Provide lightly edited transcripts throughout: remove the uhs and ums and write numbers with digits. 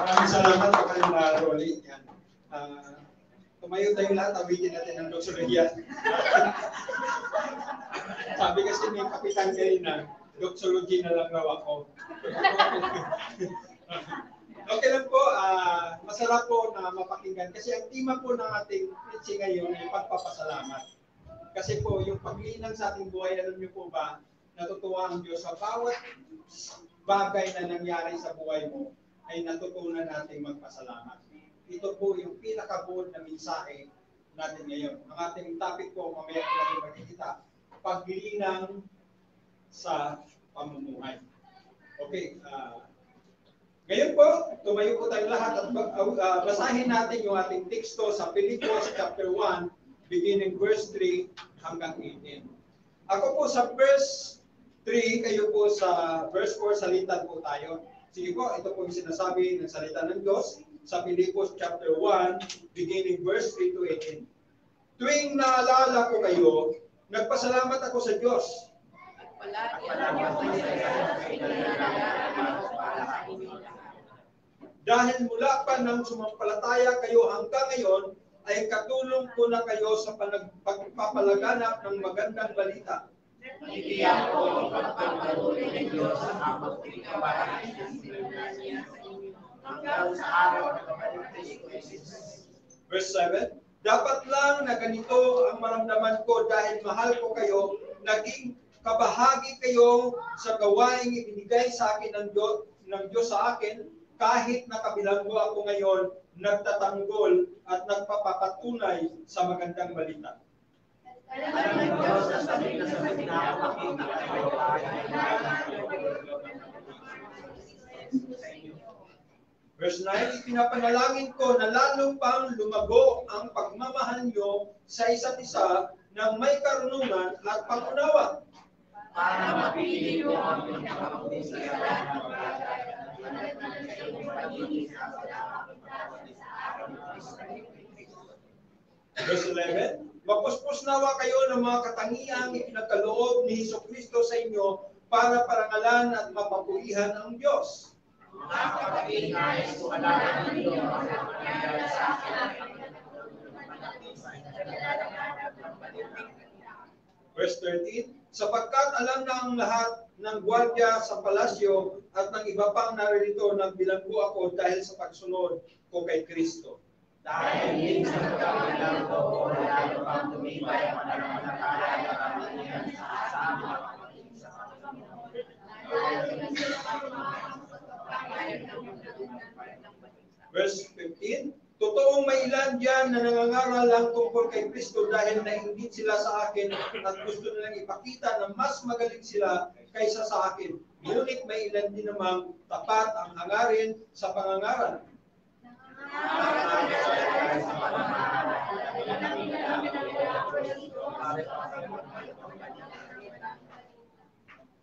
Maraming salamat po kayo na Rolly. Yan. Tumayo tayong lahat, awigin natin ng doksolohiya. Sabi kasi ni Kapitan kanina, doxology na lang raw ako. Okay lang po, masarap po na mapakinggan. Kasi ang tema po ng ating preaching ngayon ay pagpapasalamat. Kasi po, yung paglinang sa ating buhay, alam niyo po ba, natutuwa ang Diyos sa bawat bagay na nangyari sa buhay mo, ay natutunan natin magpasalamat. Ito po yung pinakabuod na mensahe natin ngayon. Ang ating topic po, mamaya po natin makikita, paglinang sa pamumuhay. Okay, ngayon po, tumayo po tayong lahat at basahin natin yung ating teksto sa Pilipos chapter 1, beginning verse 3 hanggang 18. Ako po sa verse 3, kayo po sa verse 4, salitan po tayo. Sige po, ito po yung sinasabi ng salita ng Diyos sa Pilipos chapter 1, beginning verse 3 to 18. Tuwing naalala ko kayo, nagpasalamat ako sa Diyos. Dahil mula pa nang sumampalataya kayo hanggang ngayon, ay katulong ko na kayo sa pagpapalaganap ng magandang balita. Nagtiyak ko ang pagpapatuloy ng Diyos sa mabuting kabayan ng sinunan niya hanggang sa araw na kabalik ni Jesus. Verse 7, dapat lang na ganito ang maramdaman ko dahil mahal ko kayo, naging kabahagi kayo sa gawaing ibinigay sa akin ng Diyos sa akin, kahit nakabilanggo ako ngayon, nagtatanggol at nagpapapatunay sa magandang balita. Alam ng Diyos na sabi na sa pinapakita kayo Verse 9, ipinapanalangin ko na lalo pang lumago ang pagmamahal nyo sa isa't isa ng may karunungan at pag-unawa. Para mapili ko ang pinakapusilan ng bagay Verse 11, mapuspos nawa kayo ng mga katangiang ipinagkaloob ni Hesukristo sa inyo para parangalan at mapapulihan ang Diyos. Mga kapatid, nais ko alalan ninyo ang pagkakilala sa akin. Verse 13, sapagkat alam na ang lahat ng gwardiya sa palasyo at ng iba pang naririto nagbilanggo ako dahil sa pagsunod ko kay Kristo. Dahil hindi sa pagkakalang ko, lalo pang tumibay ang pananampalataya namin sa mga kapatid sa Verse 15, totoong may ilan dyan na nangangaral lang tungkol kay Kristo dahil nainggit sila sa akin at gusto nilang ipakita na mas magaling sila kaysa sa akin. Ngunit may ilan din namang tapat ang hangarin sa pangangaral.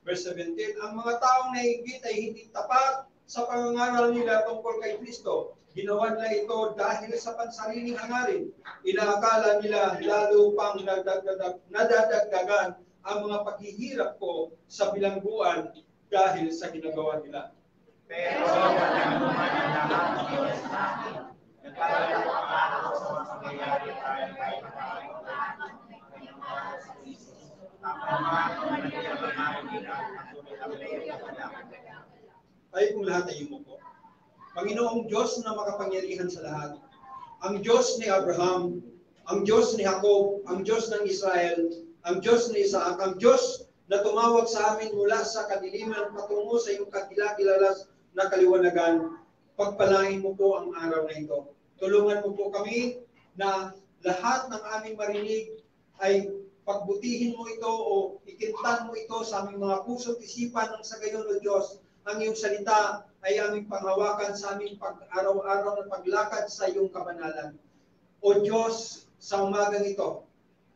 Verse 17, ang mga taong nainggit ay hindi tapat sa pangangaral nila tungkol kay Kristo. Ginawa nila ito dahil sa pansariling hangarin. Inaakala nila lalo pang nadadagdagan ang mga paghihirap ko sa bilangguan dahil sa ginagawa nila. Pero walang naman ang lahat ng Diyos sa akin. Nagpapalakpak ako sa mga pangyayari dahil kahit ay kung lahat ay umupo. Panginoong Diyos na makapangyarihan sa lahat, ang Diyos ni Abraham, ang Diyos ni Jacob, ang Diyos ng Israel, ang Diyos ni Isaac, ang Diyos na tumawag sa amin mula sa kadiliman patungo sa iyong kagilagilalas na kaliwanagan, pagpalain mo po ang araw na ito. Tulungan mo po kami na lahat ng aming marinig ay pagbutihin mo ito o ikintan mo ito sa aming mga puso't isipan ng sa gayon, O Diyos. Ang iyong salita ay aming panghawakan sa aming pag-araw-araw na paglakad sa iyong kabanalan. O Diyos, sa umagang ito,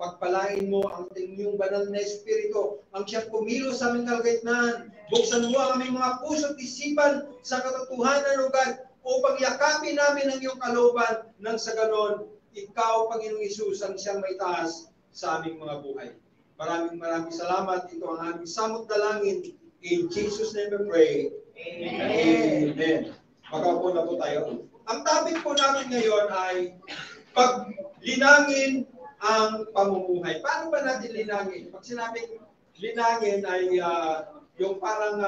pagpalain mo ang inyong banal na Espiritu, ang siyang kumilos sa aming kalagitnaan. Buksan mo ang aming mga puso't isipan sa katotohanan, O God, upang yakapin namin ang iyong kalooban nang sa ganon, ikaw, Panginoong Hesus, ang siyang may taas sa aming mga buhay. Maraming salamat. Ito ang aming samot dalangin. In Jesus' name we pray. Amen. Amen. Magkaupo na po tayo. Ang topic po namin ngayon ay paglinangin ang pamumuhay. Paano ba natin linangin? Pag sinabing linangin ay yung parang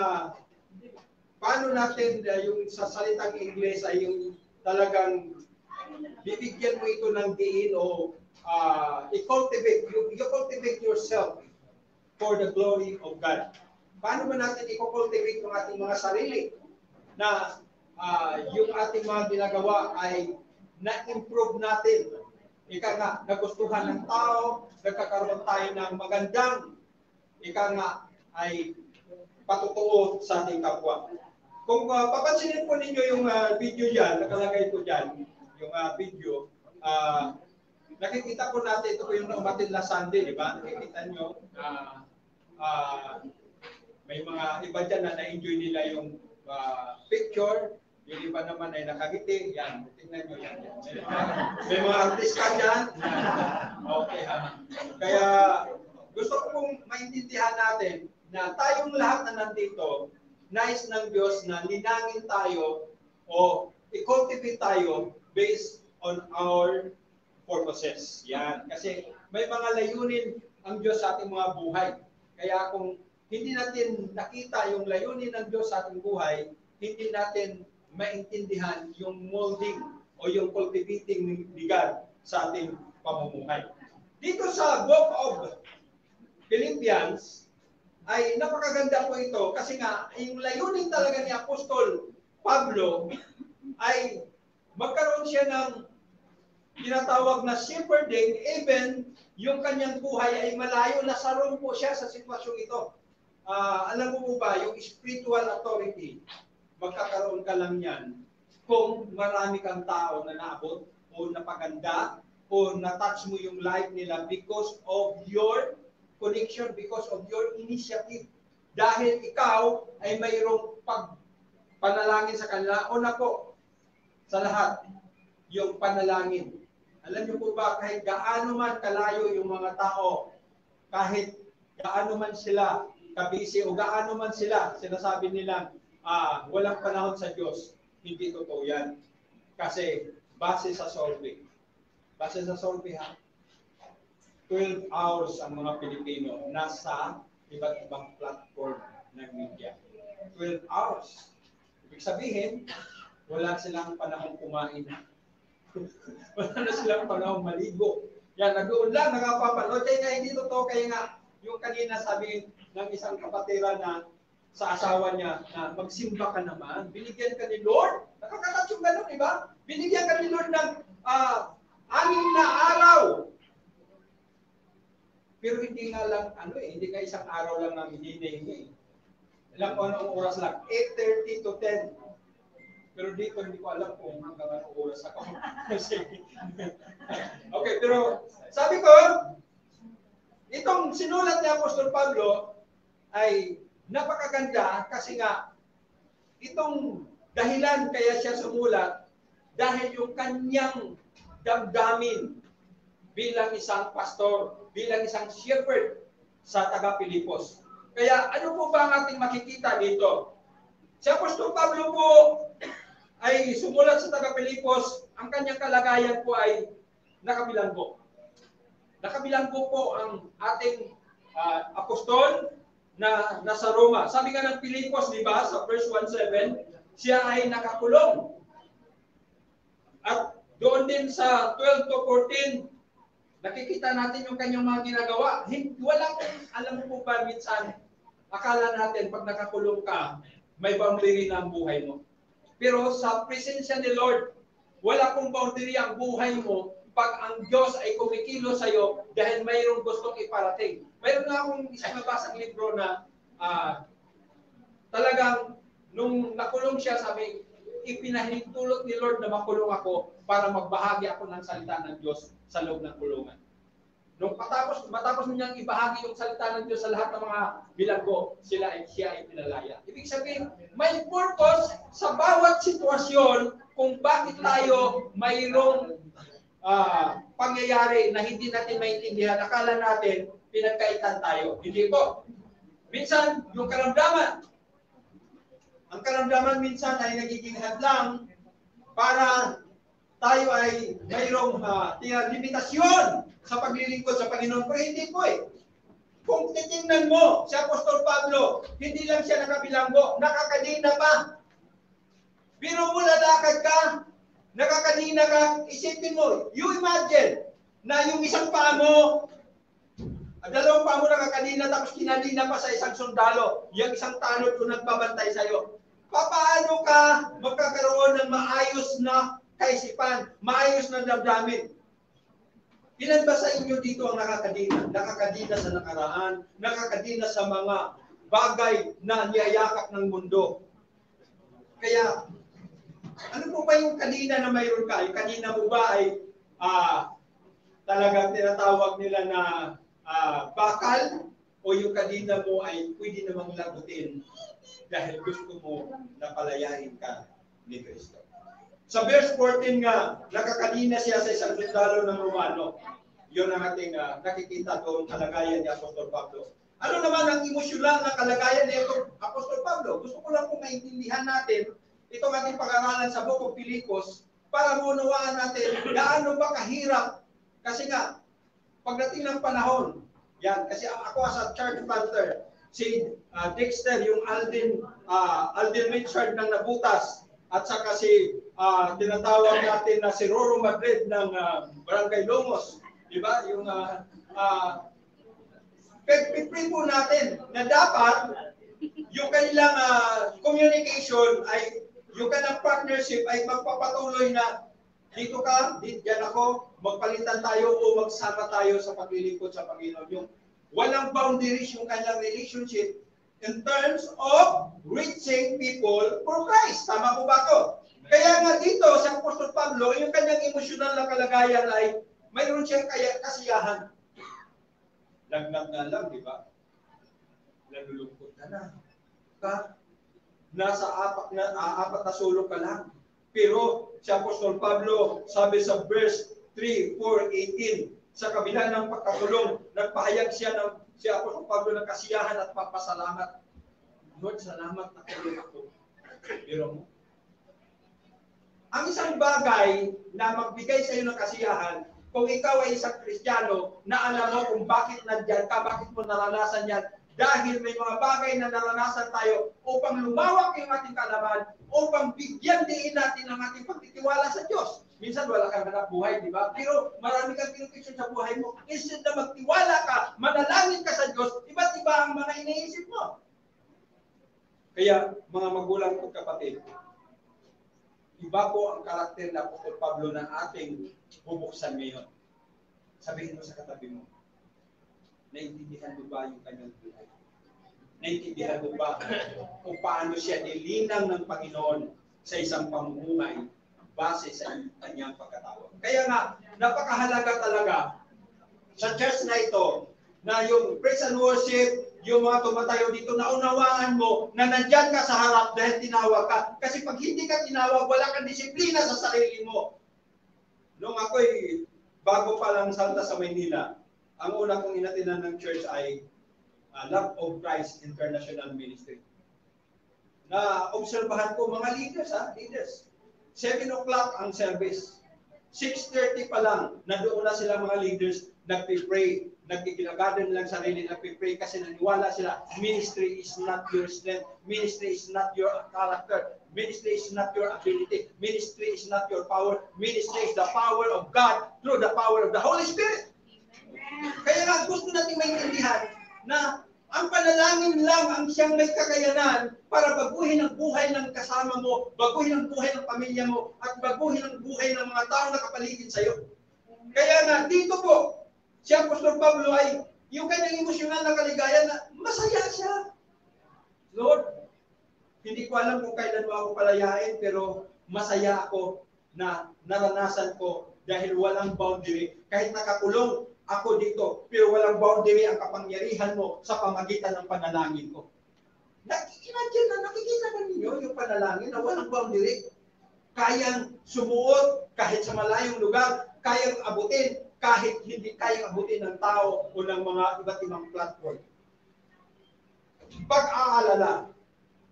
paano natin yung sa salitang Ingles ay yung talagang bibigyan mo ito ng diin o i-cultivate. You cultivate yourself for the glory of God. Paano ba natin i-cultivate yung ating mga sarili na yung ating mga ginagawa ay na-improve natin. Ika nga, nagustuhan ng tao, nagkakaroon tayo ng magandang, ika nga, ay patutuo sa ating kapwa. Kung papansinin po ninyo yung video dyan, nakalagay ko dyan, yung video, nakikita po natin, ito po yung umatin last Sunday, di ba? Nakikita nyo, may mga iba dyan na na-enjoy nila yung picture, yung iba naman ay nakagiti, yan, tingnan nyo yan. May mga artista dyan. Okay, kaya gusto ko pong maintindihan natin na tayong lahat na nandito, nais ng Diyos na linangin tayo o i-cultivate tayo based on our purposes. Yan. Kasi may mga layunin ang Diyos sa ating mga buhay. Kaya kung hindi natin nakita yung layunin ng Diyos sa ating buhay, hindi natin maintindihan yung molding o yung cultivating ni God sa ating pamumuhay. Dito sa Book of Philippians, ay napakaganda po ito kasi nga, yung layunin talaga ni Apostol Pablo ay magkaroon siya ng tinatawag na shepherding, even yung kanyang buhay ay malayo, nasaroon po siya sa sitwasyong ito. Alam mo po ba, yung spiritual authority, magkakaroon ka lang yan kung marami kang tao na naabot o napaganda o na-touch mo yung life nila because of your connection, because of your initiative. Dahil ikaw ay mayroong panalangin sa kanila. Una po, sa lahat, yung panalangin. Alam niyo po ba, kahit gaano man kalayo yung mga tao, kahit gaano man sila kabisi o gaano man sila, sinasabi nila, walang panahon sa Diyos, hindi totoo yan. Kasi base sa survey. Base sa survey ha, 12 hours ang mga Pilipino nasa iba't ibang platform ng media. 12 hours. Ibig sabihin, wala silang panahon kumain. Wala na silang panahon maligo. Yan, nag-uun lang, nakapapanood. Kaya nga hindi totoo, kaya nga, yung kanina sabi ng isang kapatira na sa asawa niya na magsimba ka naman, binigyan ka ni Lord. Nakakatat yung gano'n, di ba? Binigyan ka ni Lord ng 6 na araw. Pero hindi nga lang, hindi nga isang araw lang namin hinihingi. Alam ko anong oras lang, 8:30 to 10. Pero dito, hindi ko alam kung hanggang anong oras ako. Okay, pero sabi ko, itong sinulat ni Apostol Pablo ay napakaganda kasi nga itong dahilan kaya siya sumulat dahil yung kanyang damdamin bilang isang pastor, bilang isang shepherd sa taga-Pilipos. Kaya ano po ba ang ating makikita dito? Si Apostol Pablo po ay sumulat sa taga-Pilipos, ang kanyang kalagayan po ay nakabilanggo. Nakabilanggo po ang ating apostol na nasa Roma. Sabi nga ng Pilipos, di ba, sa verse 1:7, siya ay nakakulong. At doon din sa 12 to 14, nakikita natin yung kanyang mga ginagawa. Walang, alam mo po ba, minsan, akala natin pag nakakulong ka, may boundary na ang buhay mo. Pero sa presensya ni Lord, wala pong boundary ang buhay mo pag ang Diyos ay kumikilo sa iyo dahil mayroong gustong iparating. Mayroon na akong isang nabasang libro na talagang nung nakulong siya, sabi, ipinahintulot ni Lord na makulong ako para magbahagi ako ng salita ng Diyos sa loob ng kulungan. Nung matapos niyang ibahagi yung salita ng Diyos sa lahat ng mga bilanggo, siya ay pinalaya. Ibig sabihin, may purpose sa bawat sitwasyon kung bakit tayo mayroong pangyayari na hindi natin maintindihan. Akala natin, pinagkaitan tayo. Hindi po. Minsan, yung karamdaman, Ang karamdaman minsan ay nagiging hadlang para tayo ay mayroong limitasyon sa paglilingkod sa Panginoon. Pero hindi po eh. Kung titingnan mo, si Apostol Pablo, hindi lang siya nakabilanggo, nakakadina pa. Pero mo lalakad ka, nakakadina ka, isipin mo, you imagine na yung isang paa mo, dalawang paa mo nakakadina tapos kinadina pa sa isang sundalo, yung isang tanod ko nagbabantay sa'yo. Paano ka magkakaroon ng maayos na kaisipan, maayos na damdamin? Ilan ba sa inyo dito ang nakakadina? Nakakadina sa nakaraan, nakakadina sa mga bagay na niyayakap ng mundo. Kaya, ano po ba yung kadina na mayroon ka? Yung kadina mo ba ay talagang tinatawag nila na bakal? O yung kadina mo ay pwede namang lagutin dahil gusto mo na palayain ka ni Kristo? Sa verse 14 nga, nakakadina siya sa isang sundalo ng Romano. Yun ang ating nakikita doon kalagayan ni Apostol Pablo. Ano naman ang emosyonal na kalagayan ni Apostol Pablo? Gusto ko lang kung maintindihan natin itong ating pag-aralan sa Book of Philippians para maunawaan natin gaano ba kahirap. Kasi nga, pagdating ng panahon, yan, kasi ako as a church planter, si Dexter, yung Alden Richard ng Nabutas, at saka si tinatawag natin na si Roro Madrid ng Barangay Lomos, di ba? Yung pipray po natin na dapat yung kanilang communication ay yung kanilang partnership ay magpapatuloy na dito ka, diyan ako, magpalitan tayo o magsama tayo sa paglilingkod sa Panginoon. Yung walang boundaries yung kanilang relationship in terms of reaching people for Christ. Tama po ba ako? Kaya nga dito sa Apostol Pablo, yung kanyang emosyonal na kalagayan ay mayroon siyang kasiyahan. Lagnat na lang, di ba? Nalulungkot ka na. Nasa apat na sulok ka lang. Pero si Apostol Pablo, sabi sa verse 3, 4, 18, sa kabila ng pagkakulong, nagpahayag siya ng si Apostol Pablo ng kasiyahan at papasalamat. Lord, salamat na kayo ako. Pero mo, ang isang bagay na magbigay sa iyo ng kasiyahan, kung ikaw ay isang Kristiyano na alam mo kung bakit nandiyan ka, bakit mo naranasan yan, dahil may mga bagay na naranasan tayo upang lumawak yung ating kaalaman, upang bigyan din natin ang ating pagtitiwala sa Diyos. Minsan wala kang hanap buhay, di ba? Pero marami kang pinupisyon sa buhay mo. Instead na magtiwala ka, manalangin ka sa Diyos, iba't iba ang mga iniisip mo. Kaya, mga magulang ko kapatid, iba po ang karakter na Apostol Pablo na ating bubuksan ngayon. Sabihin mo sa katabi mo, naintindihan mo ba yung kanyang buhay? Naintindihan mo ba kung paano siya nilinang ng Panginoon sa isang pamumuhay base sa kanyang pagkatawag? Kaya nga, napakahalaga talaga sa church na ito, na yung praise and worship, yung mga tumatayo dito, naunawaan mo na nandyan ka sa harap dahil tinawag ka. Kasi pag hindi ka tinawag, wala kang disiplina sa sarili mo. Nung ako'y bago pa lang salta sa Maynila, ang una kong inatinan ng church ay Love of Christ International Ministry. Na obserbahan ko mga leaders. 7 o'clock ang service. 6:30 pa lang, nandoon na sila mga leaders, nagpipray, nagkikinagadan lang sarili, nagpipray kasi naniwala sila, ministry is not your strength, ministry is not your character, ministry is not your ability, ministry is not your power, ministry is the power of God through the power of the Holy Spirit. Kaya nga gusto natin maintindihan na ang panalangin lang ang siyang may kakayanan para baguhin ang buhay ng kasama mo, baguhin ang buhay ng pamilya mo, at baguhin ang buhay ng mga tao na kapaligid sa iyo. Kaya nga, dito po, si Apostol Pablo ay yung kanyang emosyonal na kaligayan na masaya siya. Lord, hindi ko alam kung kailan mo ako palayain, pero masaya ako na naranasan ko dahil walang boundary. Kahit nakakulong ako dito, pero walang boundary ang kapangyarihan mo sa pamagitan ng panalangin ko. Imagine na nakikita ba ninyo yung panalangin na walang boundary? Kayang sumuot kahit sa malayong lugar, kayang abutin kahit hindi kayang abutin ng tao o ng mga iba't ibang platform. Pag-aalala,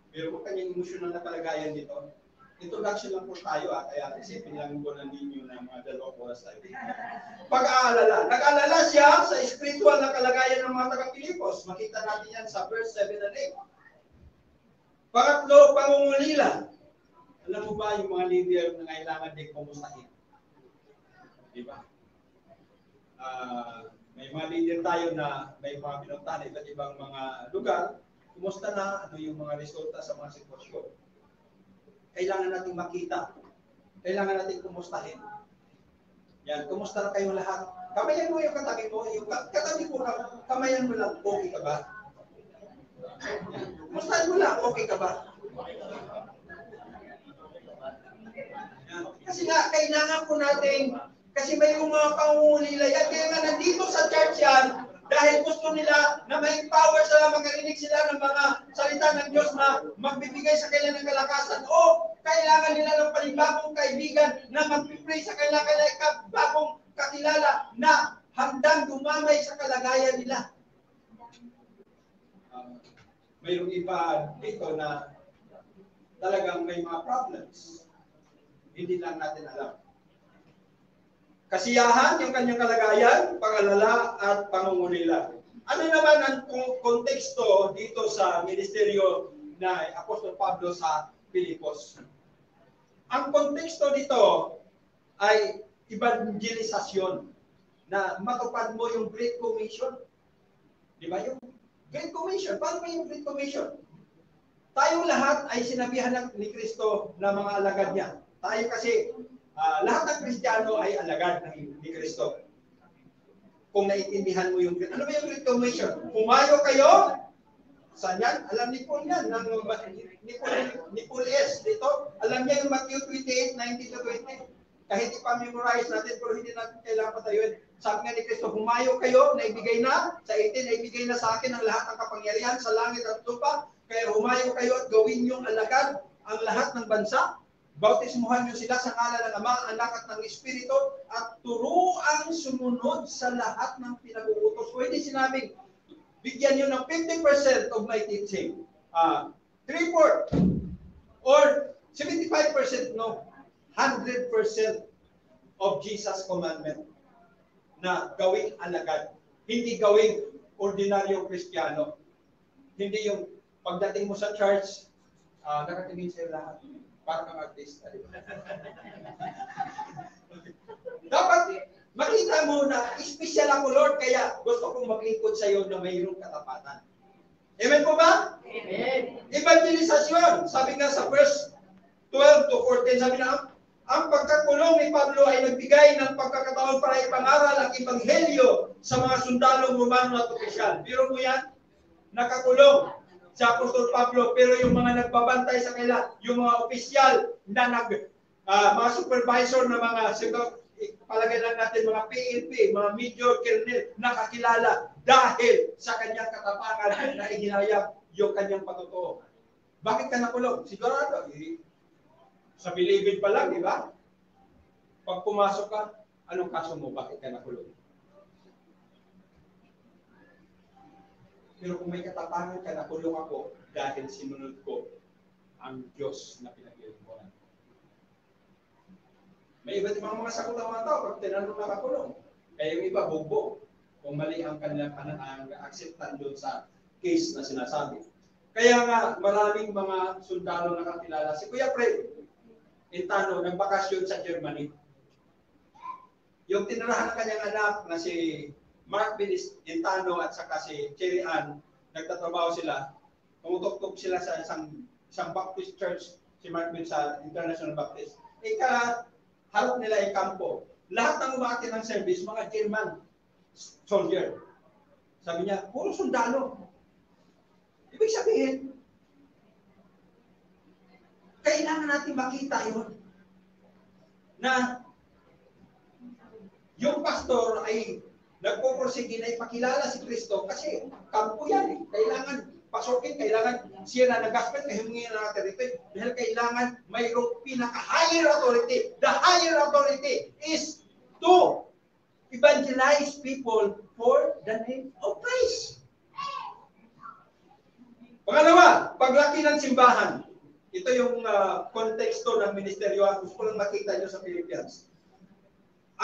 Pero kung kanyang emosyonal na kalagayan dito, introduction lang po tayo kaya isipin lang po ng ninyo na mga 2 oras tayo. Pag-aalala. Nag-aalala siya sa spiritual na kalagayan ng mga taga-Pilipos. Makita natin yan sa verse 7 and 8. Pangatlo, pangungulila. Alam mo ba yung mga leader na kailangan din kumustahin? Di ba? May mga leader tayo na may mga pinuntahan iba't ibang mga lugar. Kumusta na? Ano yung mga resulta sa mga sitwasyon? Kailangan natin makita. Kailangan natin kumustahin. Yan, kumusta na kayo lahat? Kamayan mo yung katabi mo. Yung katabi mo, kamayan mo lang, okay ka ba? Kumustahin mo lang, okay ka ba? Yan. Kasi nga, kailangan po natin, kasi may mga pangungulila yan. Kaya nga, nandito sa church yan, dahil gusto nila na may power sila, makarinig sila ng mga salita ng Diyos na magbibigay sa kanila ng kalakasan. O kailangan nila ng panibagong kaibigan na magpipray sa kanila, bagong kakilala na handang dumamay sa kalagayan nila. Mayroong iba dito na talagang may mga problems. Hindi lang natin alam. Kasiyahan, yung kanyang kalagayan, pangalala at pangungulila. Ano naman ang konteksto dito sa ministeryo na Apostol Pablo sa Pilipos? Ang konteksto dito ay evangelisasyon na matupad mo yung Great Commission. Di ba yung Great Commission? Paano ba yung Great Commission? Tayong lahat ay sinabihan ni Kristo na mga alagad niya. Tayo kasi lahat ng Kristiyano ay alagad ni Kristo. Kung naiintindihan mo yung ano ba yung Great Commission? Humayo kayo. Saan yan? Alam ni Paul yan. Ni Paul S. Dito. Alam niya yung Matthew 28, 19-20. Kahit ipa-memorize natin, pero hindi natin kailangan patayuin. Sabi nga ni Kristo, humayo kayo, naibigay na, sa 18, naibigay na sa akin ang lahat ng kapangyarihan sa langit at lupa. Kaya humayo kayo at gawin yung alagad ang lahat ng bansa. Bautismuhan niyo sila sa ngalan ng Ama, Anak at ng Espiritu at turuang sumunod sa lahat ng pinag-uutos ko. Hindi sinabing, bigyan niyo ng 50% of my teaching. 3/4 or 75%, no. 100% of Jesus' commandment na gawing alagad. Hindi gawing ordinaryong Kristiyano. Hindi yung pagdating mo sa church, nakatingin sila lahat. Para kang artista. Dapat makita mo na special ako, Lord, kaya gusto kong maglingkod sa iyo na mayroong katapatan. Amen po ba? Amen. Evangelisasyon. Sabi nga sa verse 12 to 14, sabi na, ang pagkakulong ni Pablo ay nagbigay ng pagkakataon para ipangaral ang ebanghelyo sa mga sundalong Romano at opisyal. Biro mo yan? Nakakulong si Apostol Pablo, pero yung mga nagbabantay sa kanila, yung mga opisyal na mga supervisor na mga, palagay lang natin mga PNP, mga major colonel, nakakilala dahil sa kanyang katapangan na iginayang yung kanyang patutuo. Bakit ka nakulong? Sigurado, sa bilibid pa lang, di ba? Pag pumasok ka, anong kaso mo? Bakit ka nakulong? Pero kung may katapangan ka, nakulong ako dahil sinunod ko ang Diyos na pinag-iupuan. May iba't ibang mga sagot ang mga tao pag tinanong nakakulong. Kaya yung iba, bugbog. Kung mali ang kanilang acceptance doon sa case na sinasabi. Kaya nga, maraming mga sundalo nakakilala. Si Kuya Fred Intano, nagbakasyon sa Germany. Yung tinirahan ng kanyang anak na si Mark Intano at saka si Cherry Ann, nagtatrabaho sila. Tumutok-tok sila sa isang Baptist church, si Mark Bin sa International Baptist. Harap nila ay kampo. Lahat ng umaki ng service, mga German soldier. Sabi niya, puro sundalo. Ibig sabihin, kailangan natin makita yun na yung pastor ay nagpupursige na ipakilala si Kristo kasi kampo yan eh. Kailangan pasukin, kailangan siya na nag-gospel, kahingin na natin ito dahil kailangan mayroong pinaka-higher authority. The higher authority is to evangelize people for the name of Christ. Pangalawa, paglaki ng simbahan. Ito yung konteksto ng ministeryo. Gusto ko lang makita nyo sa Philippians.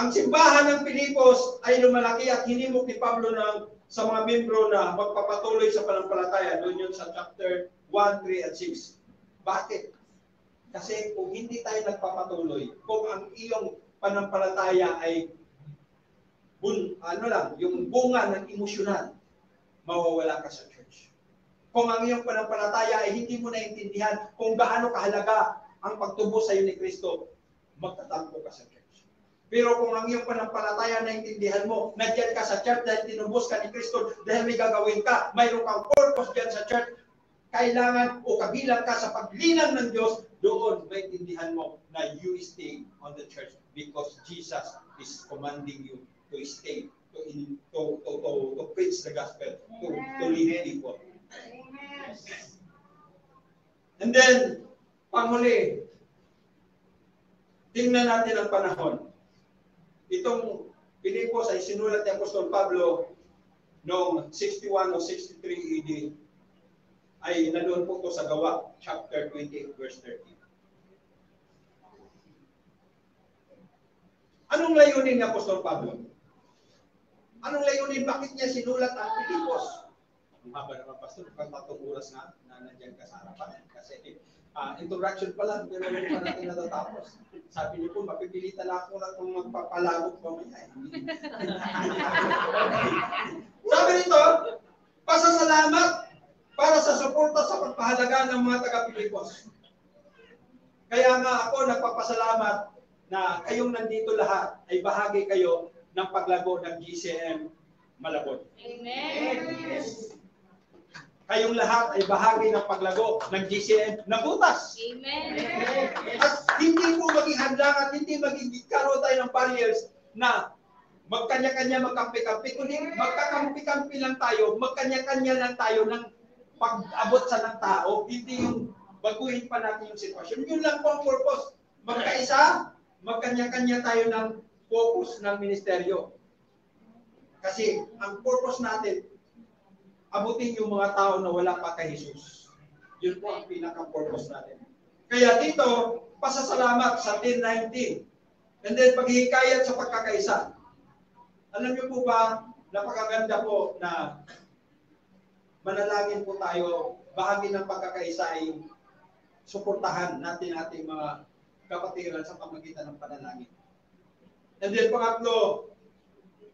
Ang simbahan ng Pilipos ay lumalaki at hinimok ni Pablo sa mga membro na magpapatuloy sa panampalataya. Doon yun sa chapter 1, 3, and 6. Bakit? Kasi kung hindi tayo nagpapatuloy, kung ang iyong panampalataya ay yung bunga ng emosyonal, mawawala ka sa church. Kung ang iyong panampalataya ay hindi mo naintindihan kung gaano kahalaga ang pagtubo sa iyo ni Kristo, magtatampo ka sa church. Pero kung ang iyong panampalataya naintindihan mo, nandiyan ka sa church dahil tinubos ka ni Kristo, dahil may gagawin ka, mayroon kang purpose dyan sa church, kailangan o kabilang ka sa paglinang ng Diyos, doon maintindihan mo na you stay on the church because Jesus is commanding you to stay, to preach the gospel, to lead people. And then, panghuli, tingnan natin ang panahon. Itong Pilipos ay sinulat ni Apostol Pablo noong 61 o 63 AD. Ay nandoon po ito sa Gawa, chapter 28, verse 30. Anong layunin ni Apostol Pablo? Anong layunin? Bakit niya sinulat ang Pilipos? Ang haba naman, Pastor, pag 3 oras na nandiyan ka sa harapan. Kasi introduction pa lang, pero hindi pa natin natatapos. Sabi niyo po, mapipilitan ako na kung magpapalabog pa mamaya. Sabi nito, pasasalamat para sa suporta sa pagpahalaga ng mga taga-Pilipos. Kaya nga ako nagpapasalamat na kayong nandito lahat ay bahagi kayo ng paglago ng GCM Malabon. Amen. Kayong lahat ay bahagi ng paglago ng GCM na butas. Amen. At hindi po maging hadlang at hindi maging karoon tayo ng barriers na magkanya-kanya, magkampi-kampi. Kundi magkakampi-kampi lang tayo, magkanya-kanya lang tayo ng pag-abot sa ng tao. Hindi yung baguhin pa natin yung sitwasyon. Yun lang po ang purpose. Magkaisa, magkanya-kanya tayo ng focus ng ministeryo. Kasi ang purpose natin, abutin yung mga tao na wala pa kay Jesus. Yun po ang pinaka-purpose natin. Kaya dito, pasasalamat sa 10:19. And then paghihikayat sa pagkakaisa. Alam niyo po ba, napakaganda po na manalangin po tayo, bahagi ng pagkakaisa ay suportahan natin ating mga kapatiran sa pamagitan ng panalangin. And then pangatlo,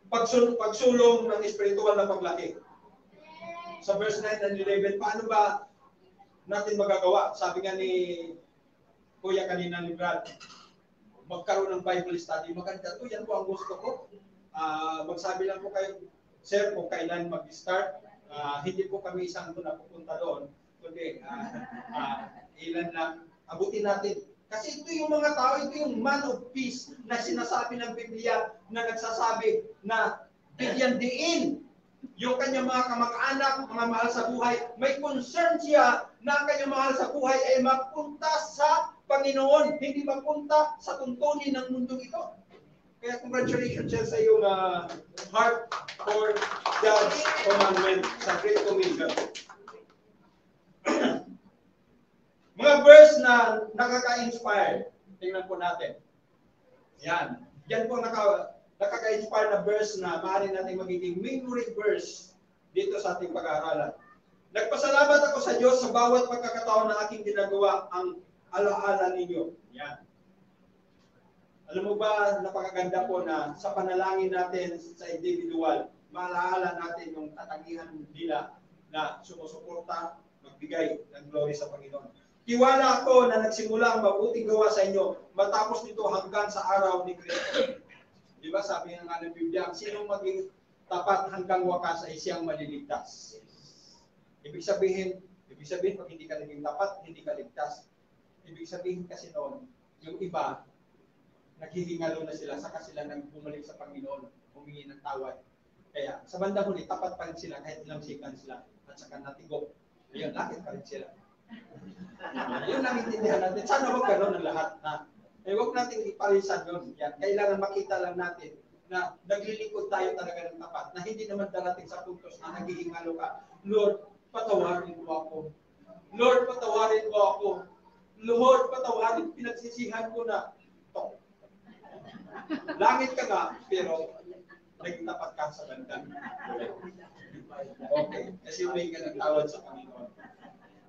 pagsulong ng espiritual na paglaki. Sa verse 9 and 11, paano ba natin magagawa? Sabi nga ni Kuya kanina ni Brad, magkaroon ng Bible study. Maganda to, yan po ang gusto ko. Magsabi lang po kayo, sir, kung kailan mag-start. Hindi po kami isang na pupunta doon. Kundi, ilan lang, abutin natin. Kasi ito yung mga tao, ito yung man of peace na sinasabi ng Biblia na nagsasabi na bigyan diin yung kanyang mga kamag-anak, mga mahal sa buhay. May concern siya na ang kanyang mahal sa buhay ay mapunta sa Panginoon, hindi mapunta sa tuntunin ng mundong ito. Kaya congratulations sa iyong heart for God's commandment sa Great Commission. Mga verse na nakaka-inspire, tingnan po natin. Yan. Yan po nakaka-inspire na verse na maaari natin magiging memory verse dito sa ating pag-aaralan. Nagpasalamat ako sa Diyos sa bawat pagkakataon na aking ginagawa ang alaala ninyo. Yan. Alam mo ba, napakaganda po na sa panalangin natin sa individual, maalaala natin yung katangian nila na sumusuporta, magbigay ng glory sa Panginoon. Tiwala ako na nagsimula ang mabuting gawa sa inyo, matapos nito hanggang sa araw ni Kristo. Di ba sabi ng ng Biblia, ang sinong maging tapat hanggang wakas ay siyang maliligtas. Ibig sabihin pag hindi ka naging tapat, hindi ka ligtas. Ibig sabihin kasi noon, yung iba, naghihingalo na sila, saka sila nang bumalik sa Panginoon, humingi ng tawad. Kaya sa bandang huli, tapat pa rin sila kahit ilang sikan sila, at saka natigok. Ayun, lakit pa rin sila. Yun ang intindihan natin. Sana wag gano'n ang lahat na. Huwag natin iparisan yun. Yan. Kailangan makita lang natin na naglilingkod tayo talaga ng tapat, na hindi naman darating sa puntos na naghihingalo ka, Lord, patawarin mo ako. Lord, patawarin mo ako. Lord, patawarin, pinagsisihan ko na. Ito. Langit ka nga, pero nagtapat ka sa banda. Okay, kasi may ka nagtawad sa Panginoon.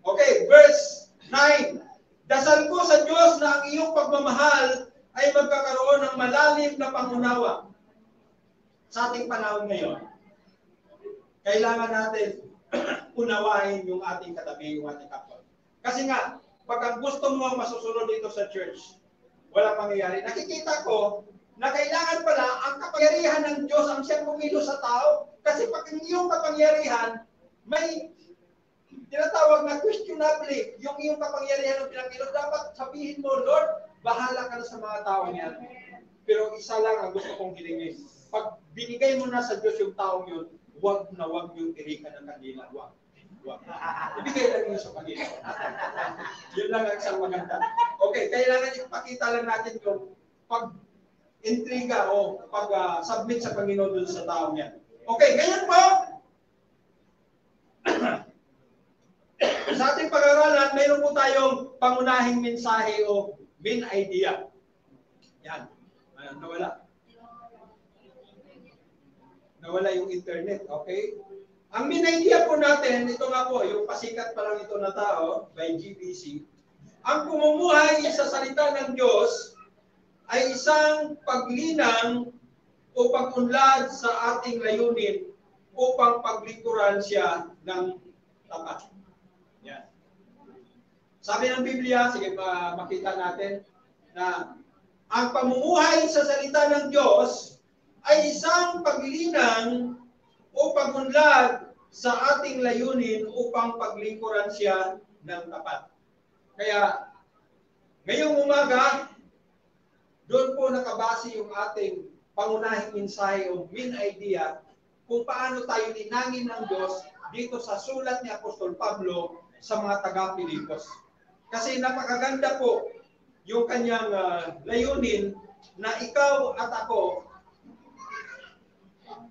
Okay, verse 9. Dasal ko sa Diyos na ang iyong pagmamahal ay magkakaroon ng malalim na pangunawa. Sa ating panahon ngayon, kailangan natin unawain yung ating katabi, yung ating kapwa. Kasi nga, pag ang gusto mo ang masusunod dito sa church, walang mangyayari. Nakikita ko na kailangan pala ang kapangyarihan ng Diyos ang siyang kumilos sa tao. Kasi pag yung kapangyarihan, may tinatawag na questionably, yung iyong kapangyarihan ng pinagkilos, dapat sabihin mo, Lord, bahala ka na sa mga tao niyan. Pero isa lang ang gusto kong hilingin. Pag binigay mo na sa Diyos yung taong yun, huwag na huwag yung tirikan ng kanila. Huwag. Ibigay lang yun sa Panginoon. Yun lang ang isang maganda. Okay, kailangan ipakita lang natin yung pag-intriga o pag-submit sa Panginoon dun sa taong yan. Okay, ngayon po, sa ating pag-aralan, mayroon po tayong pangunahing mensahe o main idea. Yan. Nawala. Nawala yung internet, okay? Ang main idea po natin, ito nga po, yung pasikat pa lang ito na tao, by GBC, ang pumumuhay sa salita ng Diyos ay isang paglinang o pag-unlad sa ating layunin upang paglingkuran siya ng tapat. Yan. Sabi ng Biblia, sige makita natin, na ang pamumuhay sa salita ng Diyos ay isang paglinang o pagunlad sa ating layunin upang paglingkuran siya ng tapat. Kaya, ngayong umaga, doon po nakabase yung ating pangunahing mensahe o main idea kung paano tayo linangin ng Diyos dito sa sulat ni Apostol Pablo sa mga taga-Pilipos. Kasi napakaganda po yung kanyang layunin na ikaw at ako,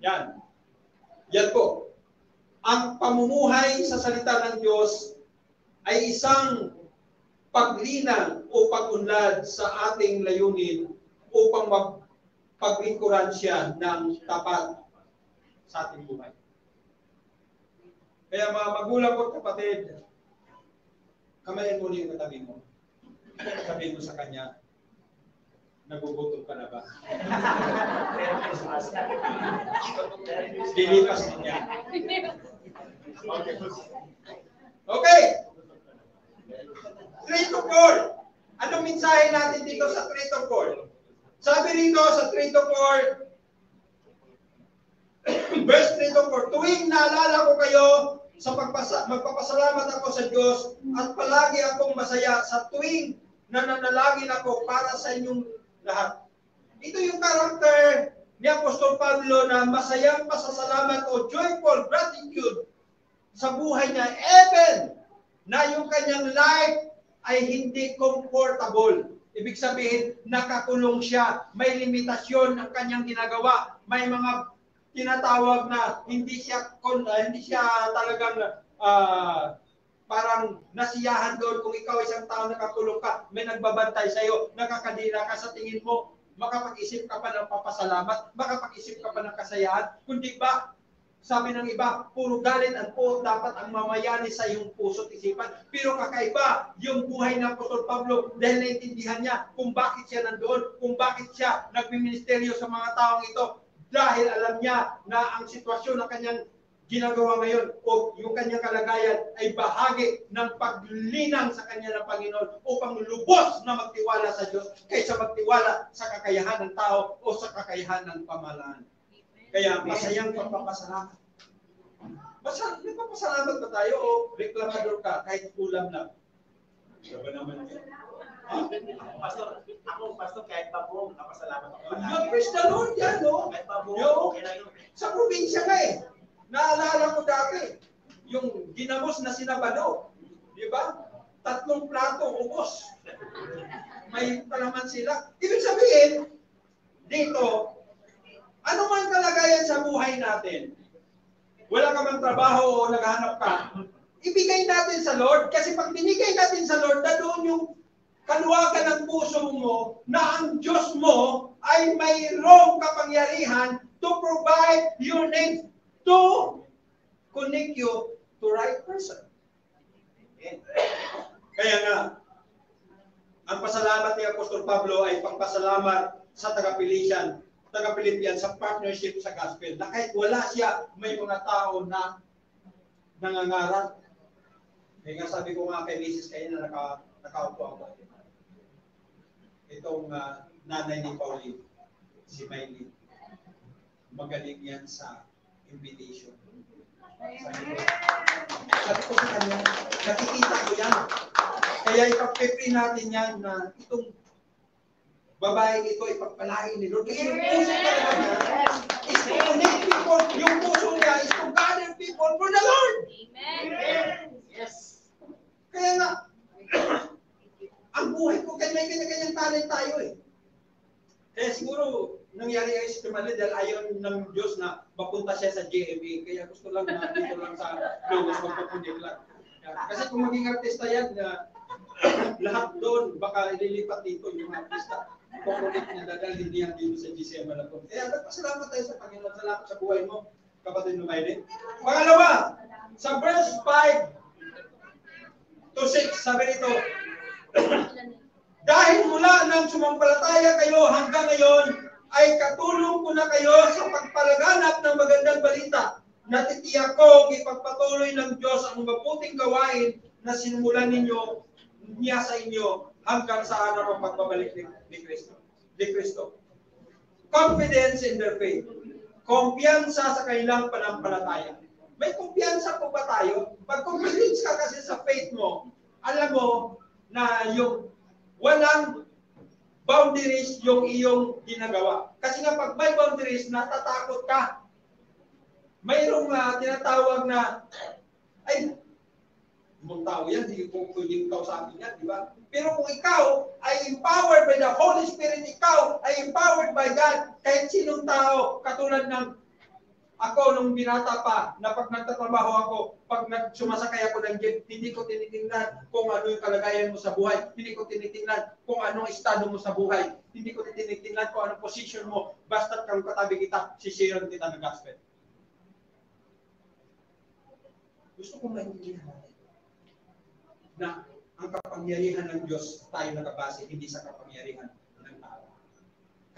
yan po, ang pamumuhay sa salita ng Diyos ay isang paglinang o pagunlad sa ating layunin upang paglingkuran siya ng tapat sa ating buhay. Kaya mga magulang ko, kapatid, kamayan mo yung katabi mo. Sabihin mo sa kanya, nagugutom ka na ba? Dilipas din niya. Okay. 3 to 4. Anong mensahe natin dito sa 3 to 4? Sabi rito sa 3 to 4, verse 3 to 4, tuwing naalala ko kayo, sa magpapasalamat ako sa Diyos at palagi akong masaya sa tuwing nananalangin ako para sa inyong lahat. Ito yung karakter ni Apostol Pablo na masayang pasasalamat o joyful gratitude sa buhay niya, even na yung kanyang life ay hindi comfortable. Ibig sabihin, nakakulong siya, may limitasyon ang kanyang ginagawa, may mga tinatawag na hindi siya talagang parang nasiyahan doon kung ikaw isang tao nakakulong ka, may nagbabantay sa iyo, nakakadira ka sa tingin mo, makapag-isip ka pa ng papasalamat, makapag-isip ka pa ng kasayahan, kundi ba, sabi ng iba, puro galit at po dapat ang mamayani sa iyong puso at isipan. Pero kakaiba yung buhay ng Apostol Pablo dahil naintindihan niya kung bakit siya nandoon, kung bakit siya nagmiministeryo sa mga taong ito. Dahil alam niya na ang sitwasyon ng kanyang ginagawa ngayon o yung kanyang kalagayan ay bahagi ng paglinang sa kanya ng Panginoon upang lubos na magtiwala sa Diyos kaysa magtiwala sa kakayahan ng tao o sa kakayahan ng pamahalaan. Kaya masayang pagpapasalamat. Nagpapasalamat ba tayo o reklamador ka kahit kulang lang? Diba naman yun? Ako, Pastor, kahit pa po, napasalamat ako. Praise the Lord yan, no? Kahit pa po, okay na yun. Sa probinsya ka eh. Naalala ko dati, yung ginamos na sinabado. Di ba? 3 plato, ubos. May palaman sila. Ibig sabihin, dito, ano man kalagayan sa buhay natin, wala ka mang trabaho o naghahanap ka, ibigay natin sa Lord. Kasi pag binigay natin sa Lord, na doon yung kaluwagan ng puso mo na ang Diyos mo ay mayroong kapangyarihan to provide your needs, to connect you to right person. Kaya nga, ang pasalamat ni Apostol Pablo ay pagpasalamat sa taga-Pilippian sa partnership sa gospel. Na kahit wala siya, may mga tao na nangangarap. Kaya nga sabi ko nga kay Mrs. kayo na nakaupo ako. Itong nanay ni Pauline, si Maylin, magaling yan sa invitation. Sabi ko sa kanya, nakikita ko yan. Kaya ipag-pray natin yan na itong babaeng ito ipagpalain ni Lord. Kasi yung puso talaga niya is to connect people. Yung puso niya is to gather people for the Lord. Amen. Yes. Kaya nga, ang buhay ko, kaya may kanya-kanyang talent tayo eh. Kaya siguro, nangyari ay si Kamali dahil ayaw ng Diyos na mapunta siya sa JMA. Kaya gusto lang na dito lang sa Logos magpapunit lang. Kasi kung maging artista yan, lahat doon, baka ililipat dito yung artista. Kukulit niya dadalhin niya dito sa GCM na po. Kaya nagpasalamat tayo sa Panginoon. Salamat sa buhay mo, kapatid mo Maylin. Pangalawa, sa verse 5 to 6, sabi nito, dahil mula nang sumampalataya kayo hanggang ngayon, ay katulong ko na kayo sa pagpalaganap ng magandang balita. Natitiyak kong ipagpatuloy ng Diyos ang mabuting gawain na sinimulan niya sa inyo hanggang sa araw ng pagbabalik ni Kristo. Confidence in their faith. Kumpiyansa sa kanilang panampalataya. May kumpiyansa po ba tayo? Pag confidence ka kasi sa faith mo, alam mo na yung walang boundaries yung iyong ginagawa. Kasi nga pag may boundaries, natatakot ka. Mayroong tinatawag na, ay, ibang tao yan, hindi ko pwedeng kausapin yan, di ba? Pero kung ikaw ay empowered by the Holy Spirit, ikaw ay empowered by God, kahit sinong tao, katulad ng ako nung binata pa, na pag nagtatrabaho ako, pag sumasakay ako ng jeep, hindi ko tinitingnan kung ano yung kalagayan mo sa buhay. Hindi ko tinitingnan kung anong estado mo sa buhay. Hindi ko tinitingnan kung anong position mo. Basta kung katabi kita, sisiran kita ng gospel. Gusto kong maintindihan natin na ang kapangyarihan ng Diyos tayo nakabase, hindi sa kapangyarihan ng tao.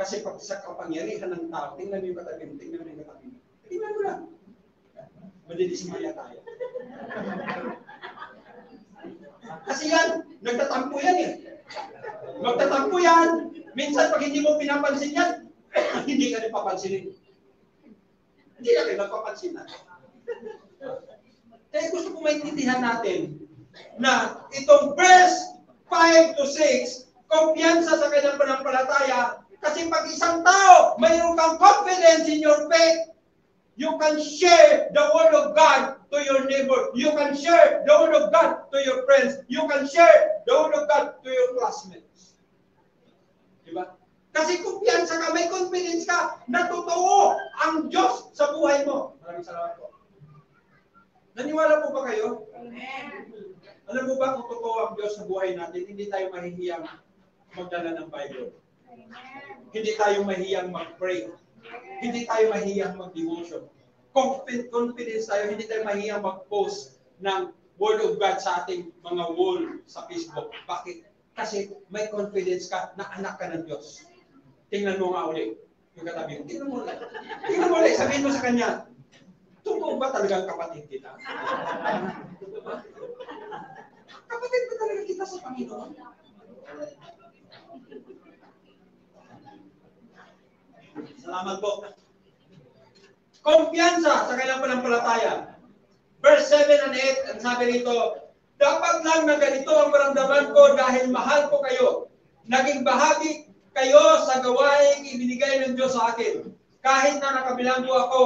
Kasi pag sa kapangyarihan ng tao, tingnan mo yung katabi mo, tingnan mo yung katabi mo. Tingnan mo lang. Madidismaya tayo. Kasi yan, nagtatampo yan eh. Magtatampo yan. Minsan pag hindi mo pinapansin yan, hindi ka rin papansinin. Hindi ka rin nagpapansin na. Kaya gusto ko maintindihan natin na itong verse 5 to 6, kumpiyansa sa kanyang panampalataya, kasi pag isang tao, mayroon kang confidence in your faith, you can share the word of God to your neighbor. You can share the word of God to your friends. You can share the word of God to your classmates. Diba? Kasi kumpiyansa ka, may confidence ka na totoo ang Diyos sa buhay mo. Maraming salamat po. Naniwala po ba kayo? Amen. Alam mo ba kung totoo ang Diyos sa buhay natin, hindi tayo mahihiyang magdala ng Bible. Amen. Hindi tayo mahihiyang mag-pray. Hindi tayo mahihiyang mag-devotion. Confidence tayo, hindi tayo mahihiyang mag-post ng Word of God sa ating mga wall sa Facebook. Bakit? Kasi may confidence ka na anak ka ng Diyos. Tingnan mo nga ulit yung katabi mo. Tingnan mo ulit. Tingnan mo ulit. Sabihin mo sa kanya, totoo ba talagang kapatid kita? Kapatid ba talaga kita sa Panginoon? Salamat po. Kumpiyansa sa kailang panampalataya. Verse 7 and 8, ang sabi rito, dapat lang na ganito ang maramdaman ko dahil mahal ko kayo. Naging bahagi kayo sa gawaing ibinigay ng Diyos sa akin. Kahit na nakabilanggo ako,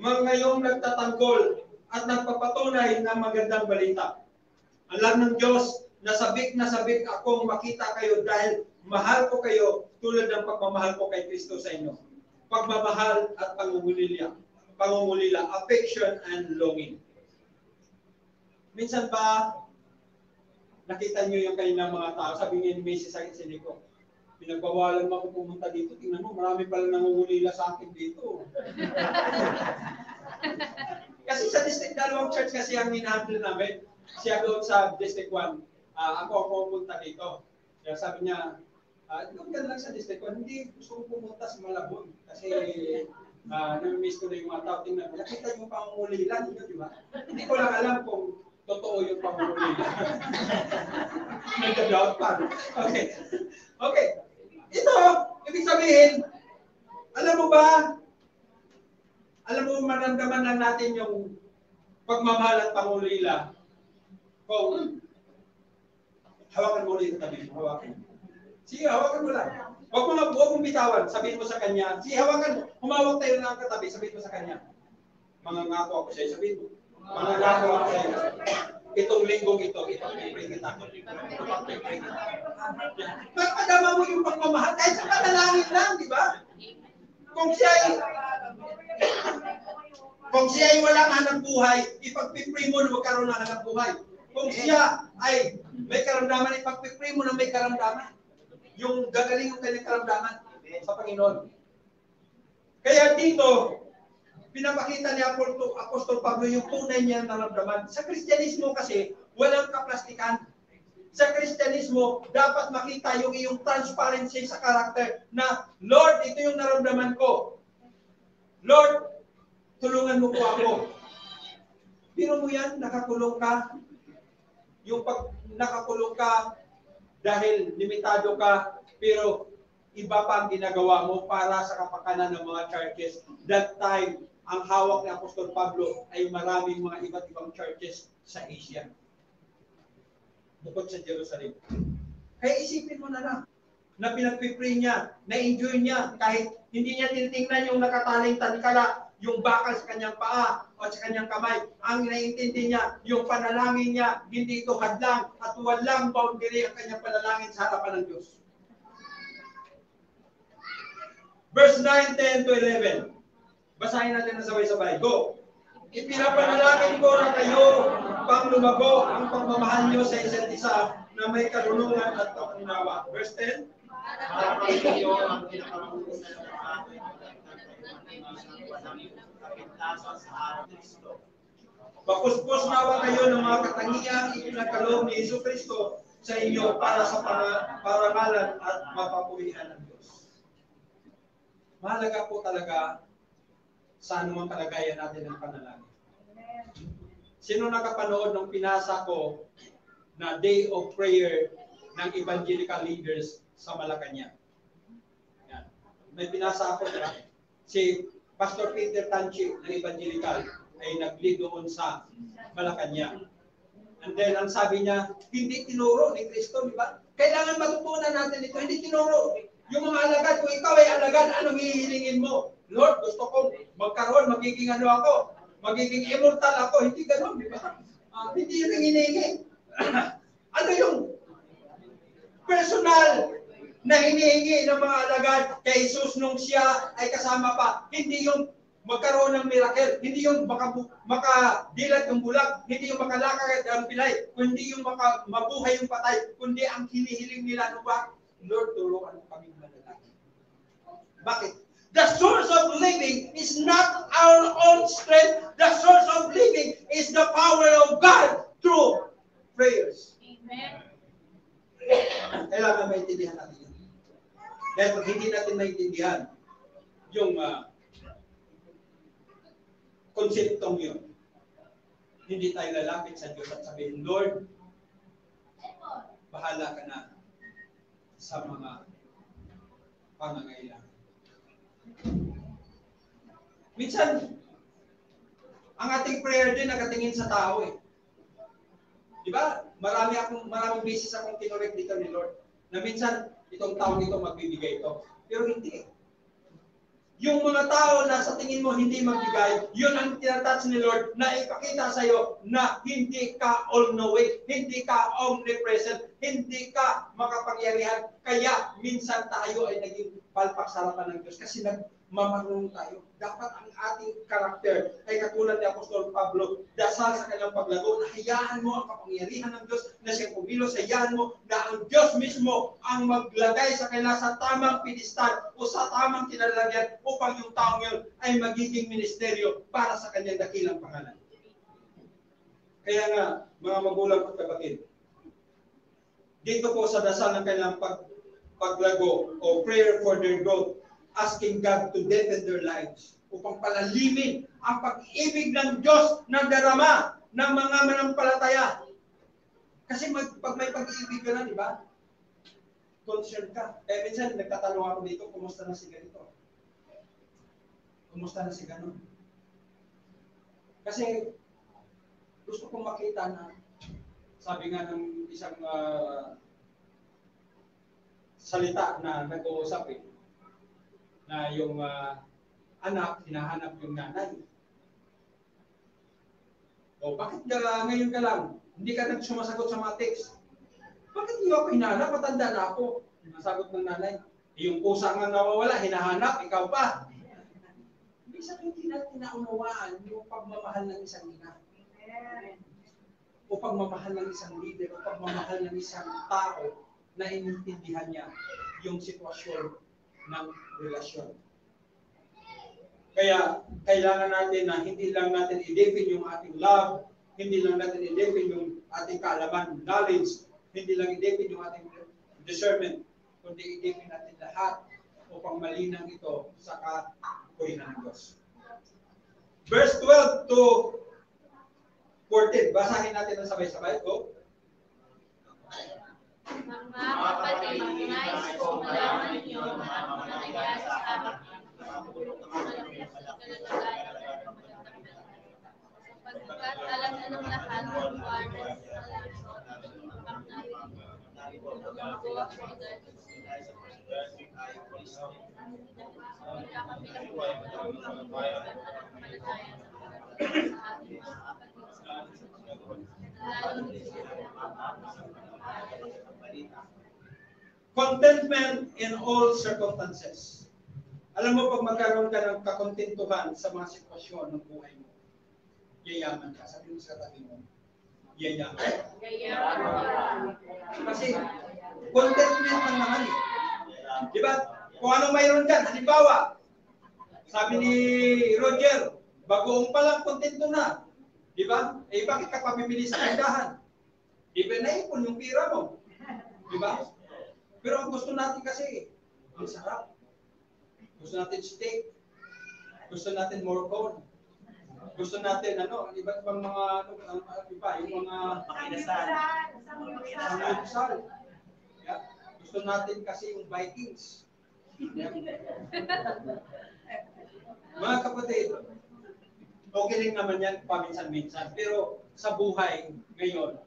ngayong nagtatanggol at nagpapatunay ng magandang balita. Alam ng Diyos na sabik akong makita kayo dahil mahal ko kayo tulad ng pagmamahal ko kay Kristo sa inyo. Pagmamahal at pangungulila, affection and longing. Minsan ba, nakita niyo yung kanilang mga tao, sabi ni Macy sa Sinico, pinagbawalan mo ako pumunta dito, tingnan mo, marami pala nangungulila sa akin dito. Kasi sa District 2 church kasi ang hinahandle namin, siya doon sa District 1, ako pumunta dito. Kaya sabi niya, doon ka lang sa District 1, hindi gusto ko pumunta sa Malabon. Kasi nami-miss ko na yung mga tao. Tingnan mo, nakita yung pangungulila, di ba? Hindi ko lang alam kung totoo yung pangungulila. Nagda-doubt pa. Okay. Okay. Ito, ibig sabihin, alam mo ba, maramdaman lang natin yung pagmamahal at pangulila. Kung hawakan mo ulit ang tabi mo, hawakan mo. Sige, hawakan mo lang. Huwag mong bitawan, sabihin mo sa kanya. Sige, hawakan mo. Humawak tayo ng katabi, sabihin mo sa kanya. Mangangako ako sa'yo, sabihin mo. Mangangako ako sa'yo. Itong linggong ito, ipag-pray kita. Ipag-pray kita. Magpadama mo yung pagmamahal. Kahit sa panalangin lang, di ba? Kung siya ay walang hanap buhay, ipag-pray mo na magkaroon ng hanap buhay. Kung siya ay may karamdaman, ipag-pray mo na may karamdaman. Yung gagaling yung kanyang karamdaman sa Panginoon. Kaya dito, pinapakita ni Apostol Pablo yung tunay niyang naramdaman. Sa Kristyanismo kasi, walang kaplastikan. Sa Kristyanismo, dapat makita yung iyong transparency sa karakter na, Lord, ito yung naramdaman ko. Lord, tulungan mo po ako. Biro mo yan, nakakulong ka. Yung pag nakakulong ka, dahil limitado ka, pero iba pa ang ginagawa mo para sa kapakanan ng mga churches. That time, ang hawak ni Apostol Pablo ay maraming mga iba't ibang churches sa Asia. Bukod sa Jerusalem. Kaya isipin mo na lang, na pinag-pray niya, na-enjoy niya, kahit hindi niya tinitingnan yung nakataling talikala, yung bakal sa kanyang paa o sa kanyang kamay. Ang naiintindi niya, yung panalangin niya, hindi ito hadlang at walang boundary ang kanyang panalangin sa harapan ng Diyos. Verse 9, 10 to 11. Basahin natin na sabay-sabay. Go! Ipinapanalangin ko na kayo pang lumago ang pagmamahal niyo sa isa't isa na may karunungan at kaunawa. Verse 10. Papuspos nawa kayo ng mga katangiang ipinagkaloob ni Hesus Kristo sa inyo para sa parangalan at mapapurihan ng Diyos. Mahalaga po talaga sa anumang kalagayan natin ng panalangin. Sino nakapanood ng pinasa ko na Day of Prayer ng Evangelical Leaders sa Malacanang? Yan. May pinasa ako, diba? Si Pastor Peter Tanchi ng Evangelical ay nag-lead doon sa Malacanang. And then, ang sabi niya, hindi tinuro ni Kristo, di ba? Kailangan matutunan natin ito, hindi tinuro. Yung mga alagad, kung ikaw ay alagad, anong hihilingin mo? Lord, gusto kong magkaroon, magiging ano ako, magiging immortal ako, hindi ganun, di ba? Hindi rin hinihingi. Ano yung personal na hinihingi ng mga alagad kay Jesus nung siya ay kasama pa? Hindi yung magkaroon ng miracle, hindi yung makadilat yung bulag, hindi yung makalakad ang pilay, kundi yung mabuhay yung patay, kundi ang hinihiling nila, ano ba? Lord, tulungan mo kami manalangin. Bakit? The source of living is not our own strength. The source of living is the power of God through prayers. Amen. Kailangan maintindihan natin yun. Dahil pag hindi natin maintindihan yung konseptong yun, hindi tayo lalapit sa Diyos at sabihin, Lord, bahala ka na sa mga pangangailangan. Minsan, ang ating prayer din nakatingin sa tao eh. Di ba? Maraming beses akong kinorek dito ni Lord na minsan itong taong ito magbibigay ito. Pero hindi. Yung mga tao na sa tingin mo hindi magbigay, yun ang tinatouch ni Lord na ipakita sa iyo na hindi ka all-knowing, hindi ka omnipresent, hindi ka makapangyarihan. Kaya minsan tayo ay naging palpak sa harapan ng Diyos kasi nagmamarunong tayo. Dapat ang ating karakter ay katulad ni Apostol Pablo, dasal sa kanyang paglago, na hayaan mo ang kapangyarihan ng Diyos na siyang kumilos, hayaan mo na ang Diyos mismo ang maglagay sa kanila sa tamang pedestal o sa tamang kinalagyan upang yung taong yun ay magiging ministeryo para sa kanyang dakilang pangalan. Kaya nga, mga magulang at kapatid, dito po sa dasal ng kanilang paglago o prayer for their growth, asking God to deepen their lives upang palalimin ang pag-ibig ng Diyos na darama ng mga manampalataya. Kasi pag may pag-ibig ka na, di ba? Concerned ka. Kaya minsan nagtatanong ako dito, kumusta na si ganito? Kumusta na si ganon? Kasi gusto kong makita na, sabi nga ng isang salita na nag-uusap na yung anak, hinahanap yung nanay. O bakit ngayon ka lang, hindi ka nagsumasagot sa mga text? Bakit hindi ako hinahanap? Matanda na ako. Nasagot ng nanay. Yung pusa nga nawawala, hinahanap, ikaw pa. Ibig sabihin, hindi natin naunawaan yung pagmamahal ng isang ina. O pagmamahal ng isang leader, o pagmamahal ng isang tao na inintindihan niya yung sitwasyon ng relasyon. Kaya kailangan natin na hindi lang natin i-define yung ating love, hindi lang natin i-define yung ating kaalaman, knowledge, hindi lang i-define yung ating discernment, kundi i-define natin lahat upang malinang ito sa kakulinan ng Diyos. Verse 12 to 14. Basahin natin ang sabay-sabay. Go. Mga kapatid, nais kong malaman ninyo na ang mga nangyayari sa amin sapagkat alam na ng lahat ng buwanan sa Contentment in all circumstances. Alam mo, pag magkaroon ka ng kakontentuhan sa mga sitwasyon ng buhay mo, yayaman ka. Sabi mo sa katabi mo, yayaman. Kasi, contentment ang naman eh. Diba? Kung anong mayroon dyan, halimbawa, sabi ni Roger, bagoong pa lang, kontento na. Diba? Eh, bakit ka pamimili sa tindahan? Diba naipon yung pira mo? Diba? Pero ang gusto natin kasi, ang sarap. Gusto natin steak. Gusto natin more corn. Gusto natin, iba't ibang mga, yung mga samgyupsal. Yeah. Gusto natin kasi yung Vikings. Yeah. Mga kapatid, okay lang naman yan paminsan-minsan. Pero sa buhay ngayon,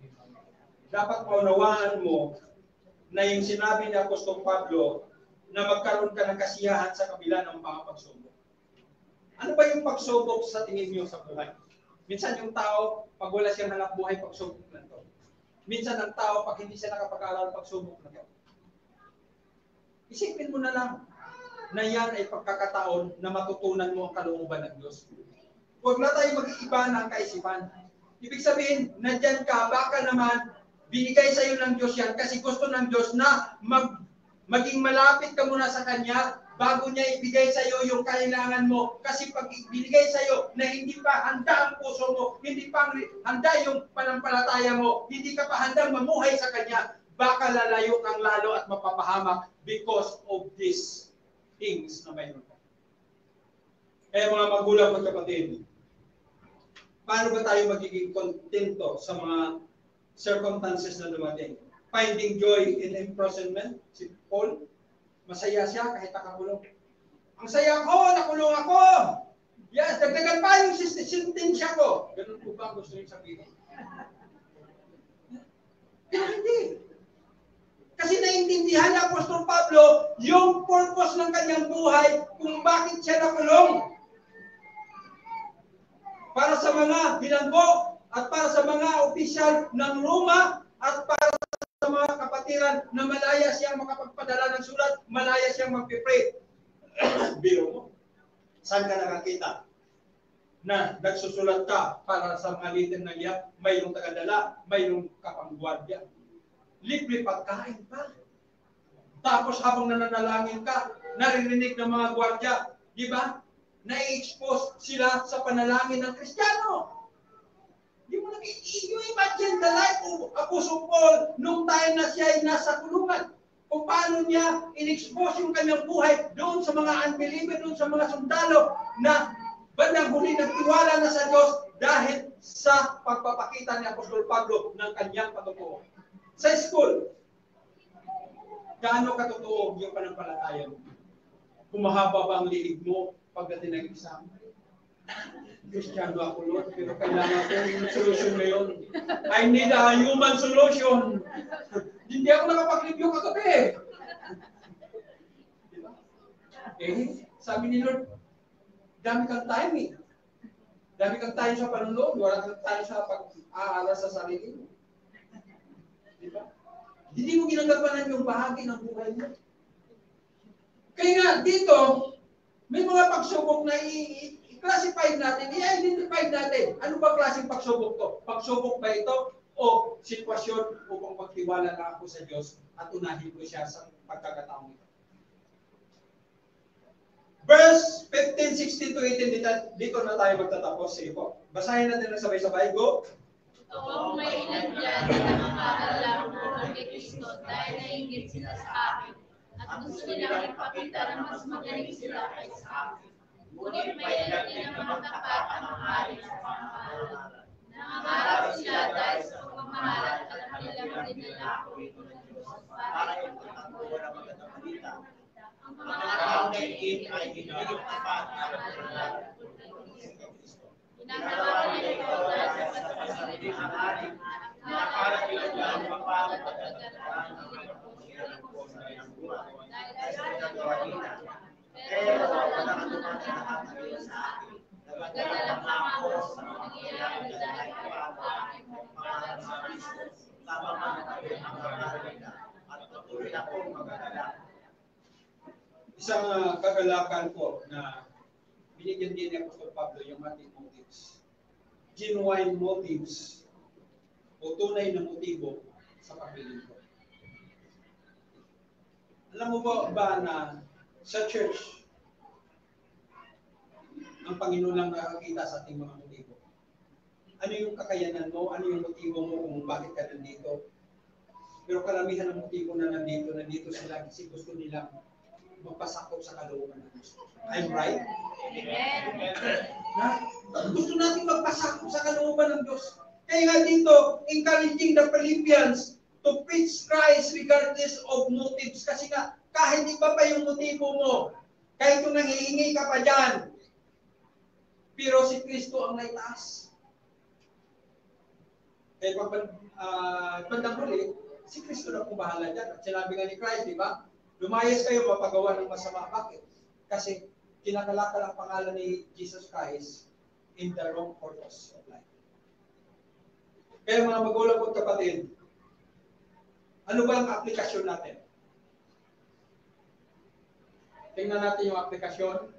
dapat maunawaan mo na yung sinabi ni Apostol Pablo na magkaroon ka ng kasiyahan sa kabila ng mga pagsubok. Ano ba yung pagsubok sa tingin niyo sa buhay? Minsan yung tao, pag wala siyang hanap buhay, pagsubok na to. Minsan ang tao, pag hindi siya nakapag-aral, pagsubok na to. Isipin mo na lang na yan ay pagkakataon na matutunan mo ang kalooban ng Diyos. Huwag na tayo mag-iiba ng kaisipan. Ibig sabihin, nandyan ka, baka naman, binigay sa iyo ng Diyos yan kasi gusto ng Diyos na maging malapit ka muna sa Kanya bago niya ibigay sa iyo yung kailangan mo. Kasi pag binigay sa iyo na hindi pa handa ang puso mo, hindi pa handa yung panampalataya mo, hindi ka pa handang mamuhay sa Kanya, baka lalayo kang lalo at mapapahamak because of these things na mayroon ka. Kaya mga magulang at kapatid, paano ba tayo magiging kontento sa mga circumstances na dumating? Finding joy in imprisonment. Si Paul, masaya siya kahit nakakulong. Ang saya ko, nakulong ako. Yes, dagdagan pa yung sentensya ko. Ganun po ba ang gusto niyo sabihin? Pero hindi. Kasi naintindihan ni Apostol Pablo yung purpose ng kanyang buhay kung bakit siya nakulong. Para sa mga bilanggo, at para sa mga opisyal ng Roma, at para sa mga kapatiran na malaya siyang makapagpadala ng sulat malaya siyang magpipray. Biro mo. Saan ka nakakita? Na nagsusulat ka para sa mga litem ng iyak, mayroong tagadala, mayroong kapanggwardya. Libre pagkain pa. Tapos habang nananalangin ka, naririnig ng mga gwardya, di ba? Na-expose sila sa panalangin ng Kristiyano. Di mo you imagine the life of Apostle Paul nung time na siya ay nasa kulungan. Kung paano niya in-expose yung kanyang buhay doon sa mga unbeliever, doon sa mga sundalo na bandang huli nagtiwala na sa Diyos dahil sa pagpapakita ni Apostol Pablo ng kanyang patotoo. Sa school, gaano katotoo yung panampalataya mo? Humahaba ba ang liig mo pagdating ng exam? Kristiyano ako, Lord, pero kailangan ko yung solution ngayon. I need a human solution. Hindi ako nakapag-review kagabi. Diba? Sabi ni Lord, dami kang time eh. Dami kang time sa panunod, wala kang time sa pag-aaral sa sarili mo. Diba? Hindi mo ginagampanan yung bahagi ng buhay mo. Kaya nga, dito, may mga pagsubok na i-classify natin, i-identify natin. Ano ba klaseng pagsubok to? Pagsubok ba ito o sitwasyon upang magtiwala na ako sa Diyos at unahin ko siya sa pagkakataong ito? Verse 15, 16 to 18, dito na tayo magtatapos. Sige po. Basahin natin na sabay-sabay. Go! Toong may ilan dyan na nakakaalam ko kay Kristo dahil nainggit sila sa akin at gusto nilang ipakita na mas magaling sila kaysa akin. Ngunit may ilan din na matapat ang mahari sa pangmahalan. Nangangarap sila dahil sa pagmamahalan at alam nilang dinala ako rito ng Diyos para ipagtanggol ang magandang balita. Ang mga tao na ikin ay hindi tapat na pagmamahalan. Ginagawa nila ito dahil sa pagkakasalitin ang hari, nakakalat nila dyan mapapagod at nagkaroon ng mga puso ng buhay dahil sa ginagawa nila. Pero wala kang tumatahak na rin sa akin. Nagdadalang ako sa mga nangyayari dahil ay pangalan sa Kristo. Tama man natin ang pangalan nila at patuloy akong magdadala. Isang kagalakan ko na binigyan din ni Apostol Pablo yung ating motives. Genuine motives o tunay na motibo sa paglilingkod. Alam mo ba na sa church, ang Panginoon lang nakakita sa ating mga motibo? Ano yung kakayanan mo? Ano yung motibo mo kung bakit ka nandito? Pero karamihan ng motibo na nandito sila kasi gusto nilang magpasakop sa kalooban ng Diyos. I'm right? Gusto natin magpasakop sa kalooban ng Diyos. Kaya nga dito, encouraging the Philippians to preach Christ regardless of motives. Kasi nga, kahit iba pa yung motibo mo, kahit kung nanghihingi ka pa dyan, pero si Kristo ang naitaas. Kaya bandang huli, si Kristo na kung bahala dyan. At sinabi nga ni Christ, di ba? Lumayas kayo mapagawa ng masama. Bakit? Kasi kinakalakal ang pangalan ni Jesus Christ in the wrong purpose of life. Kaya mga magulang at kapatid, ano ba ang aplikasyon natin? Tingnan natin yung aplikasyon.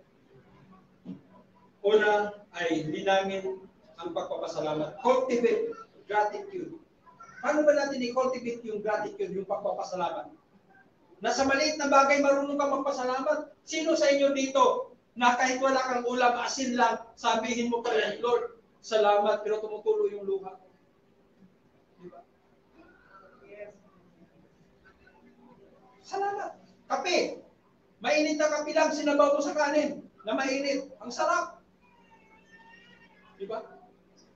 Una ay linangin ang pagpapasalamat. Cultivate gratitude. Paano ba natin i-cultivate yung gratitude, yung pagpapasalamat? Nasa maliit na bagay, marunong ka magpasalamat. Sino sa inyo dito na kahit wala kang ulam, asin lang, sabihin mo pa rin, Lord, salamat, pero tumutulo yung luha. Diba? Salamat. Kape. Mainit na kape lang, sinabaw mo sa kanin na mainit. Ang sarap. Diba?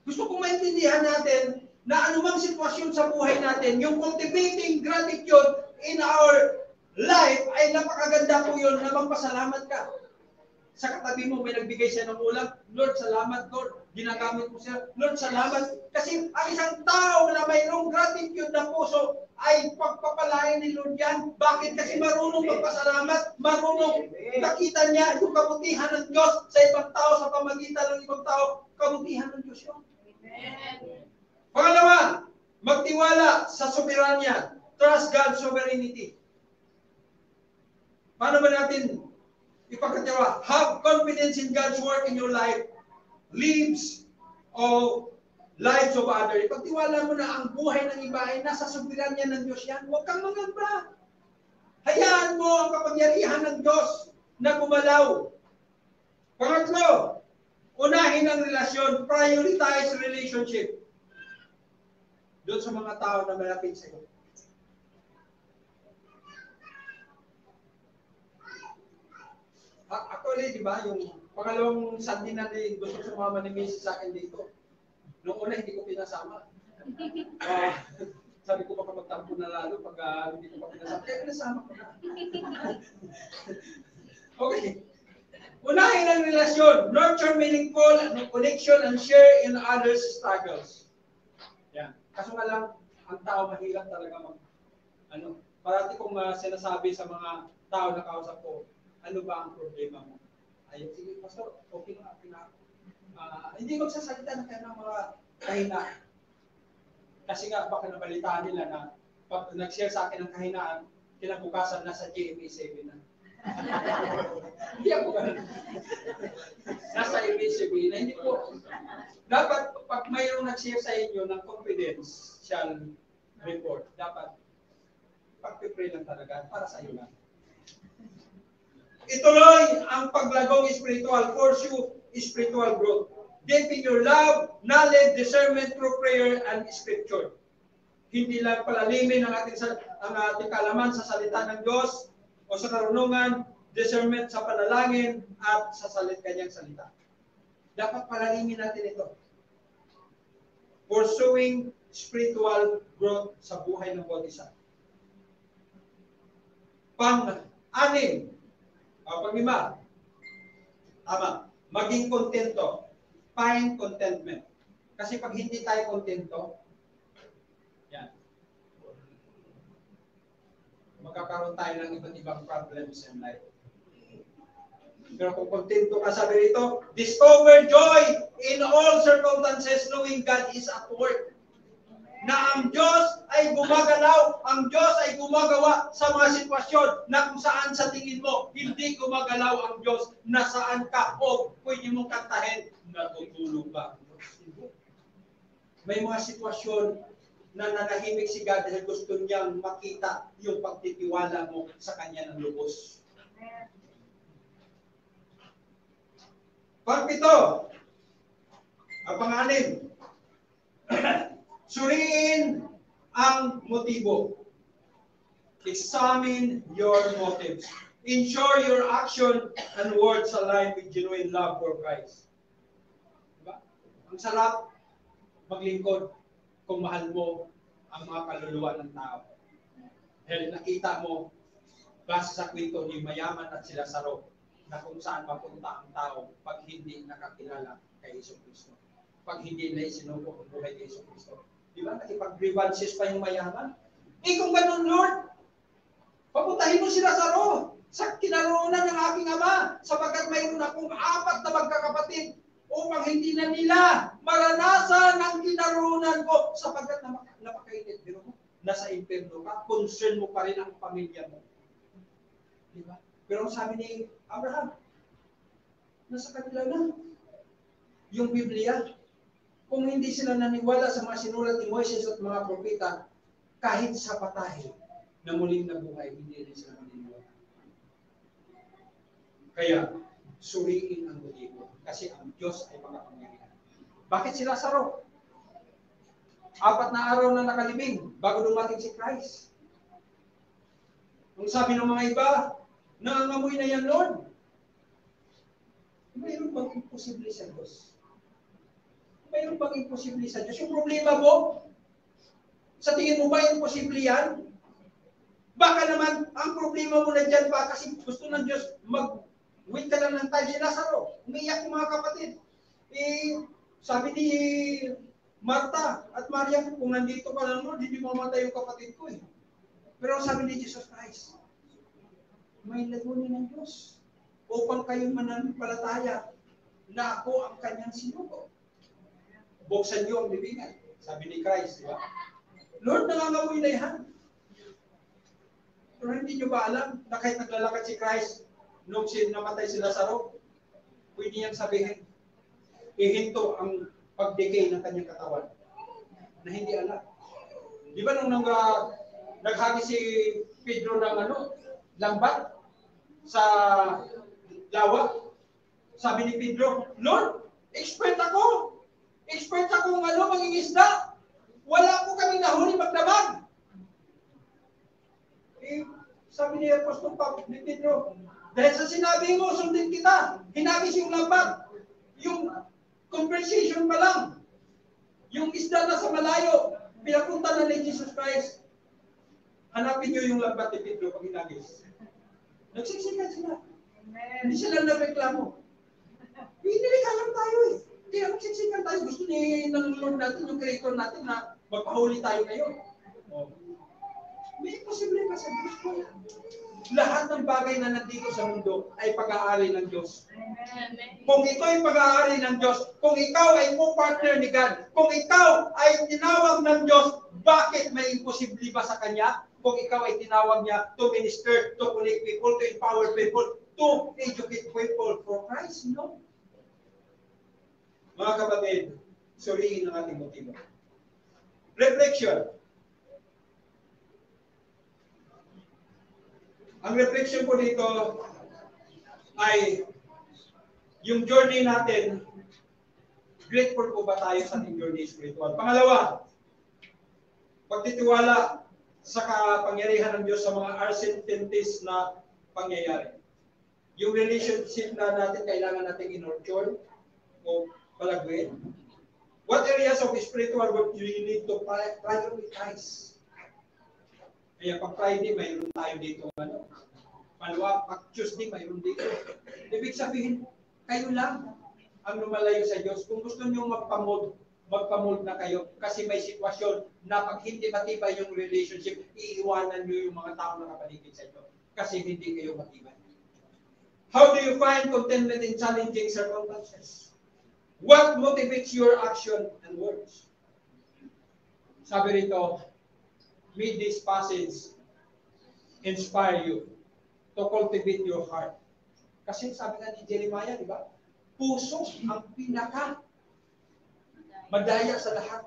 Gusto kong maintindihan natin na anumang sitwasyon sa buhay natin, yung cultivating gratitude in our life ay napakaganda po yun na magpasalamat ka. Sa katabi mo, may nagbigay siya ng ulam. Lord, salamat, Lord. Ginagamit mo siya. Lord, salamat. Kasi ang isang tao na mayroong gratitude na puso ay pagpapalain ni Lord yan. Bakit? Kasi marunong magpasalamat. Marunong nakita niya yung kabutihan ng Diyos sa ibang tao, sa pamagitan ng ibang tao. Kabutihan ng Diyos yun. Amen. Pangalawa, magtiwala sa soberanya. Trust God's sovereignty. Paano ba natin ipagkatiwala? Have confidence in God's work in your life. Lives of lives of others. Ipagtiwala mo na ang buhay ng iba ay nasa soberanya ng Diyos yan. Huwag kang mangamba. Hayaan mo ang kapangyarihan ng Diyos na gumalaw. Pangatlo, unahin ang relasyon. Prioritize relationship. Doon sa mga tao na malapit sa iyo. Actually, di ba, yung pangalawang Sunday na din, gusto sumama ni Mrs. sa akin dito. Noong una, hindi ko pinasama. Sabi ko baka magtampo na lalo pag hindi ko pa pinasama. Kaya pinasama ko na. Okay. Unahin ang relasyon. Nurture meaningful connection and share in others' struggles. Yan. Kaso nga lang, ang tao mahirap talaga parati kong sinasabi sa mga tao na kausap ko, ano ba ang problema mo? Ayun, sige, Pastor, okay na ako. Hindi magsasalita na kayo ng mga kahinaan. Kasi nga, baka nabalitaan nila na pag nag-share sa akin ng kahinaan, kinabukasan nasa GMA 7 na. Hindi ako ganun. Nasa GMA 7 na, hindi po. Dapat, pag mayroong nag-share sa inyo ng confidential report, dapat pag-pray lang talaga para sa iyo lang. Ituloy ang paglagong spiritual, pursue spiritual growth. Deepen your love, knowledge, discernment through prayer and scripture. Hindi lang palalimin ang ating kalaman sa salita ng Diyos o sa karunungan, discernment sa panalangin at sa kanyang salita. Dapat palalimin natin ito. Pursuing spiritual growth sa buhay ng bawat isa. Pang-anim, pang-lima, tama, maging kontento. Find contentment. Kasi pag hindi tayo kontento, yan, magkakaroon tayo ng iba't ibang problems in life. Pero kung kontento ka, sabi rito, discover joy in all circumstances knowing God is at work. Na ang Diyos ay gumagalaw, ang Diyos ay gumagawa sa mga sitwasyon na kung saan sa tingin mo, hindi gumagalaw ang Diyos, nasaan ka o pwede mong kantahin, natutulog ba? May mga sitwasyon na nanahimik si God dahil gusto niyang makita yung pagtitiwala mo sa Kanya ng lubos. Pang-pito, ang pang-anim, suriin ang motibo. Examine your motives. Ensure your action and words align with genuine love for Christ. Diba? Ang sarap maglingkod kung mahal mo ang mga kaluluwa ng tao. Dahil nakita mo, base sa kwento ni Mayaman at sila Saro, na kung saan mapunta ang tao pag hindi nakakilala kay Jesucristo. Pag hindi na isinubo ang buhay kay Jesucristo. Di ba? Nakipag-grievances pa yung mayaman. Kung ganun, Lord, papuntahin mo sila sa Ro, sa kinaroonan ng aking ama, sapagkat mayroon akong 4 na magkakapatid upang hindi na nila maranasan ang kinaroonan ko sapagkat napakainit. Pero nasa impyerno ka, concern mo pa rin ang pamilya mo. Di ba? Pero sabi ni Abraham, nasa kanila na yung Biblia. Kung hindi sila naniwala sa mga sinulat ni Moises at mga propeta, kahit sa patay na muling nabuhay, hindi rin sila maniniwala. Kaya, suriin ang motibo. Kasi ang Diyos ay makapangyarihan. Bakit sila Saro? 4 na araw na nakalibing bago dumating si Christ. Kung sabi ng mga iba, nangangamoy na yan, Lord. Mayroon bang imposible sa Diyos? Mayroon bang imposible sa Diyos? Yung problema mo, sa tingin mo ba imposible yan? Baka naman, ang problema mo na dyan pa kasi gusto ng Diyos mag-wait ka lang ng time si Lazaro. Umiyak yung mga kapatid. Sabi ni Marta at Maria, kung nandito ka lang, Lord, hindi mamatay yung kapatid ko. Pero sabi ni Jesus Christ, may lagunin ng Diyos upang kayo mananampalataya na ako ang kanyang sinugo. Buksan niyo ang bibingan. Sabi ni Christ, di ba? Lord, nangangamoy na yan. Pero hindi nyo ba alam na kahit naglalakad si Christ nung namatay si Lazaro, pwede niyang sabihin, ihinto ang pag-decay ng kanyang katawan na hindi alam. Di ba nung naghagi si Pedro ng lambat sa lawa, sabi ni Pedro, Lord, expert ako mangingisda. Wala ko kaming nahuli magdamag. Sabi ni Apostol ni Pedro, dahil sa sinabi mo, sundin kita. Hinagis yung lambat. Yung conversation pa lang. Yung isda na sa malayo, pinapunta na ni Jesus Christ. Hanapin niyo yung lambat ni Pedro pag hinagis. Nagsiksikan sila. Hindi sila nagreklamo. Pinilikalan tayo eh. Kaya nagsiksikan tayo. Gusto ng Lord natin, yung Creator natin na magpahuli tayo ngayon. May posible ka sa Diyos ko. Lahat ng bagay na nandito sa mundo ay pag-aari ng Diyos. Kung ito ay pag-aari ng Diyos, kung ikaw ay co-partner ni God, kung ikaw ay tinawag ng Diyos, bakit may imposible ba sa Kanya? Kung ikaw ay tinawag niya to minister, to connect people, to empower people, to educate people for Christ, no? Mga kapatid, suriin ang ating motibo. Reflection. Ang reflection ko dito ay yung journey natin, grateful po ba tayo sa ating journey spiritual? Pangalawa, pagtitiwala sa kapangyarihan ng Diyos sa mga uncertainties na pangyayari. Yung relationship na natin, kailangan natin in-nurture o palagwin. What areas of spiritual work do you need to prioritize? Kaya pag Friday, mayroon tayo dito. Pangalawa, pag Tuesday, mayroon dito. Ibig sabihin, kayo lang ang lumalayo sa Diyos. Kung gusto niyo magpamold na kayo kasi may sitwasyon na pag hindi matibay yung relationship, iiwanan niyo yung mga tao na nakapaligid sa inyo kasi hindi kayo matibay. How do you find contentment in challenging circumstances? What motivates your action and words? Sabi rito, may this passage inspire you to cultivate your heart. Kasi sabi nga ni Jeremiah, di ba? Puso ang pinaka madaya sa lahat.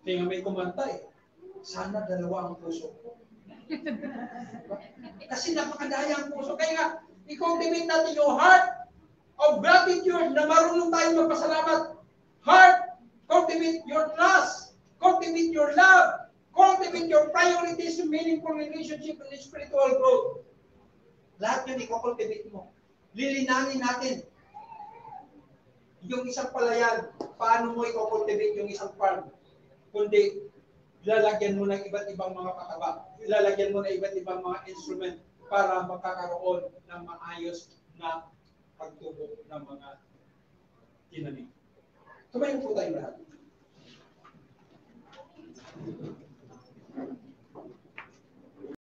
Kaya may kumanta eh, sana dalawa ang puso ko. Kasi napakadaya ang puso. Kaya nga, i-cultivate natin yung heart of gratitude na marunong tayo magpasalamat. Heart, cultivate your trust, cultivate your love, cultivate your priorities to meaningful relationship and spiritual growth. Lahat yun i-cultivate mo. Lilinangin natin yung isang palayan, paano mo i-cultivate yung isang farm? Kundi, lalagyan mo ng iba't ibang mga pataba, lalagyan mo ng iba't ibang mga instrument para magkakaroon ng maayos na pagtubo ng mga tinanim. Tumayo po tayo lahat.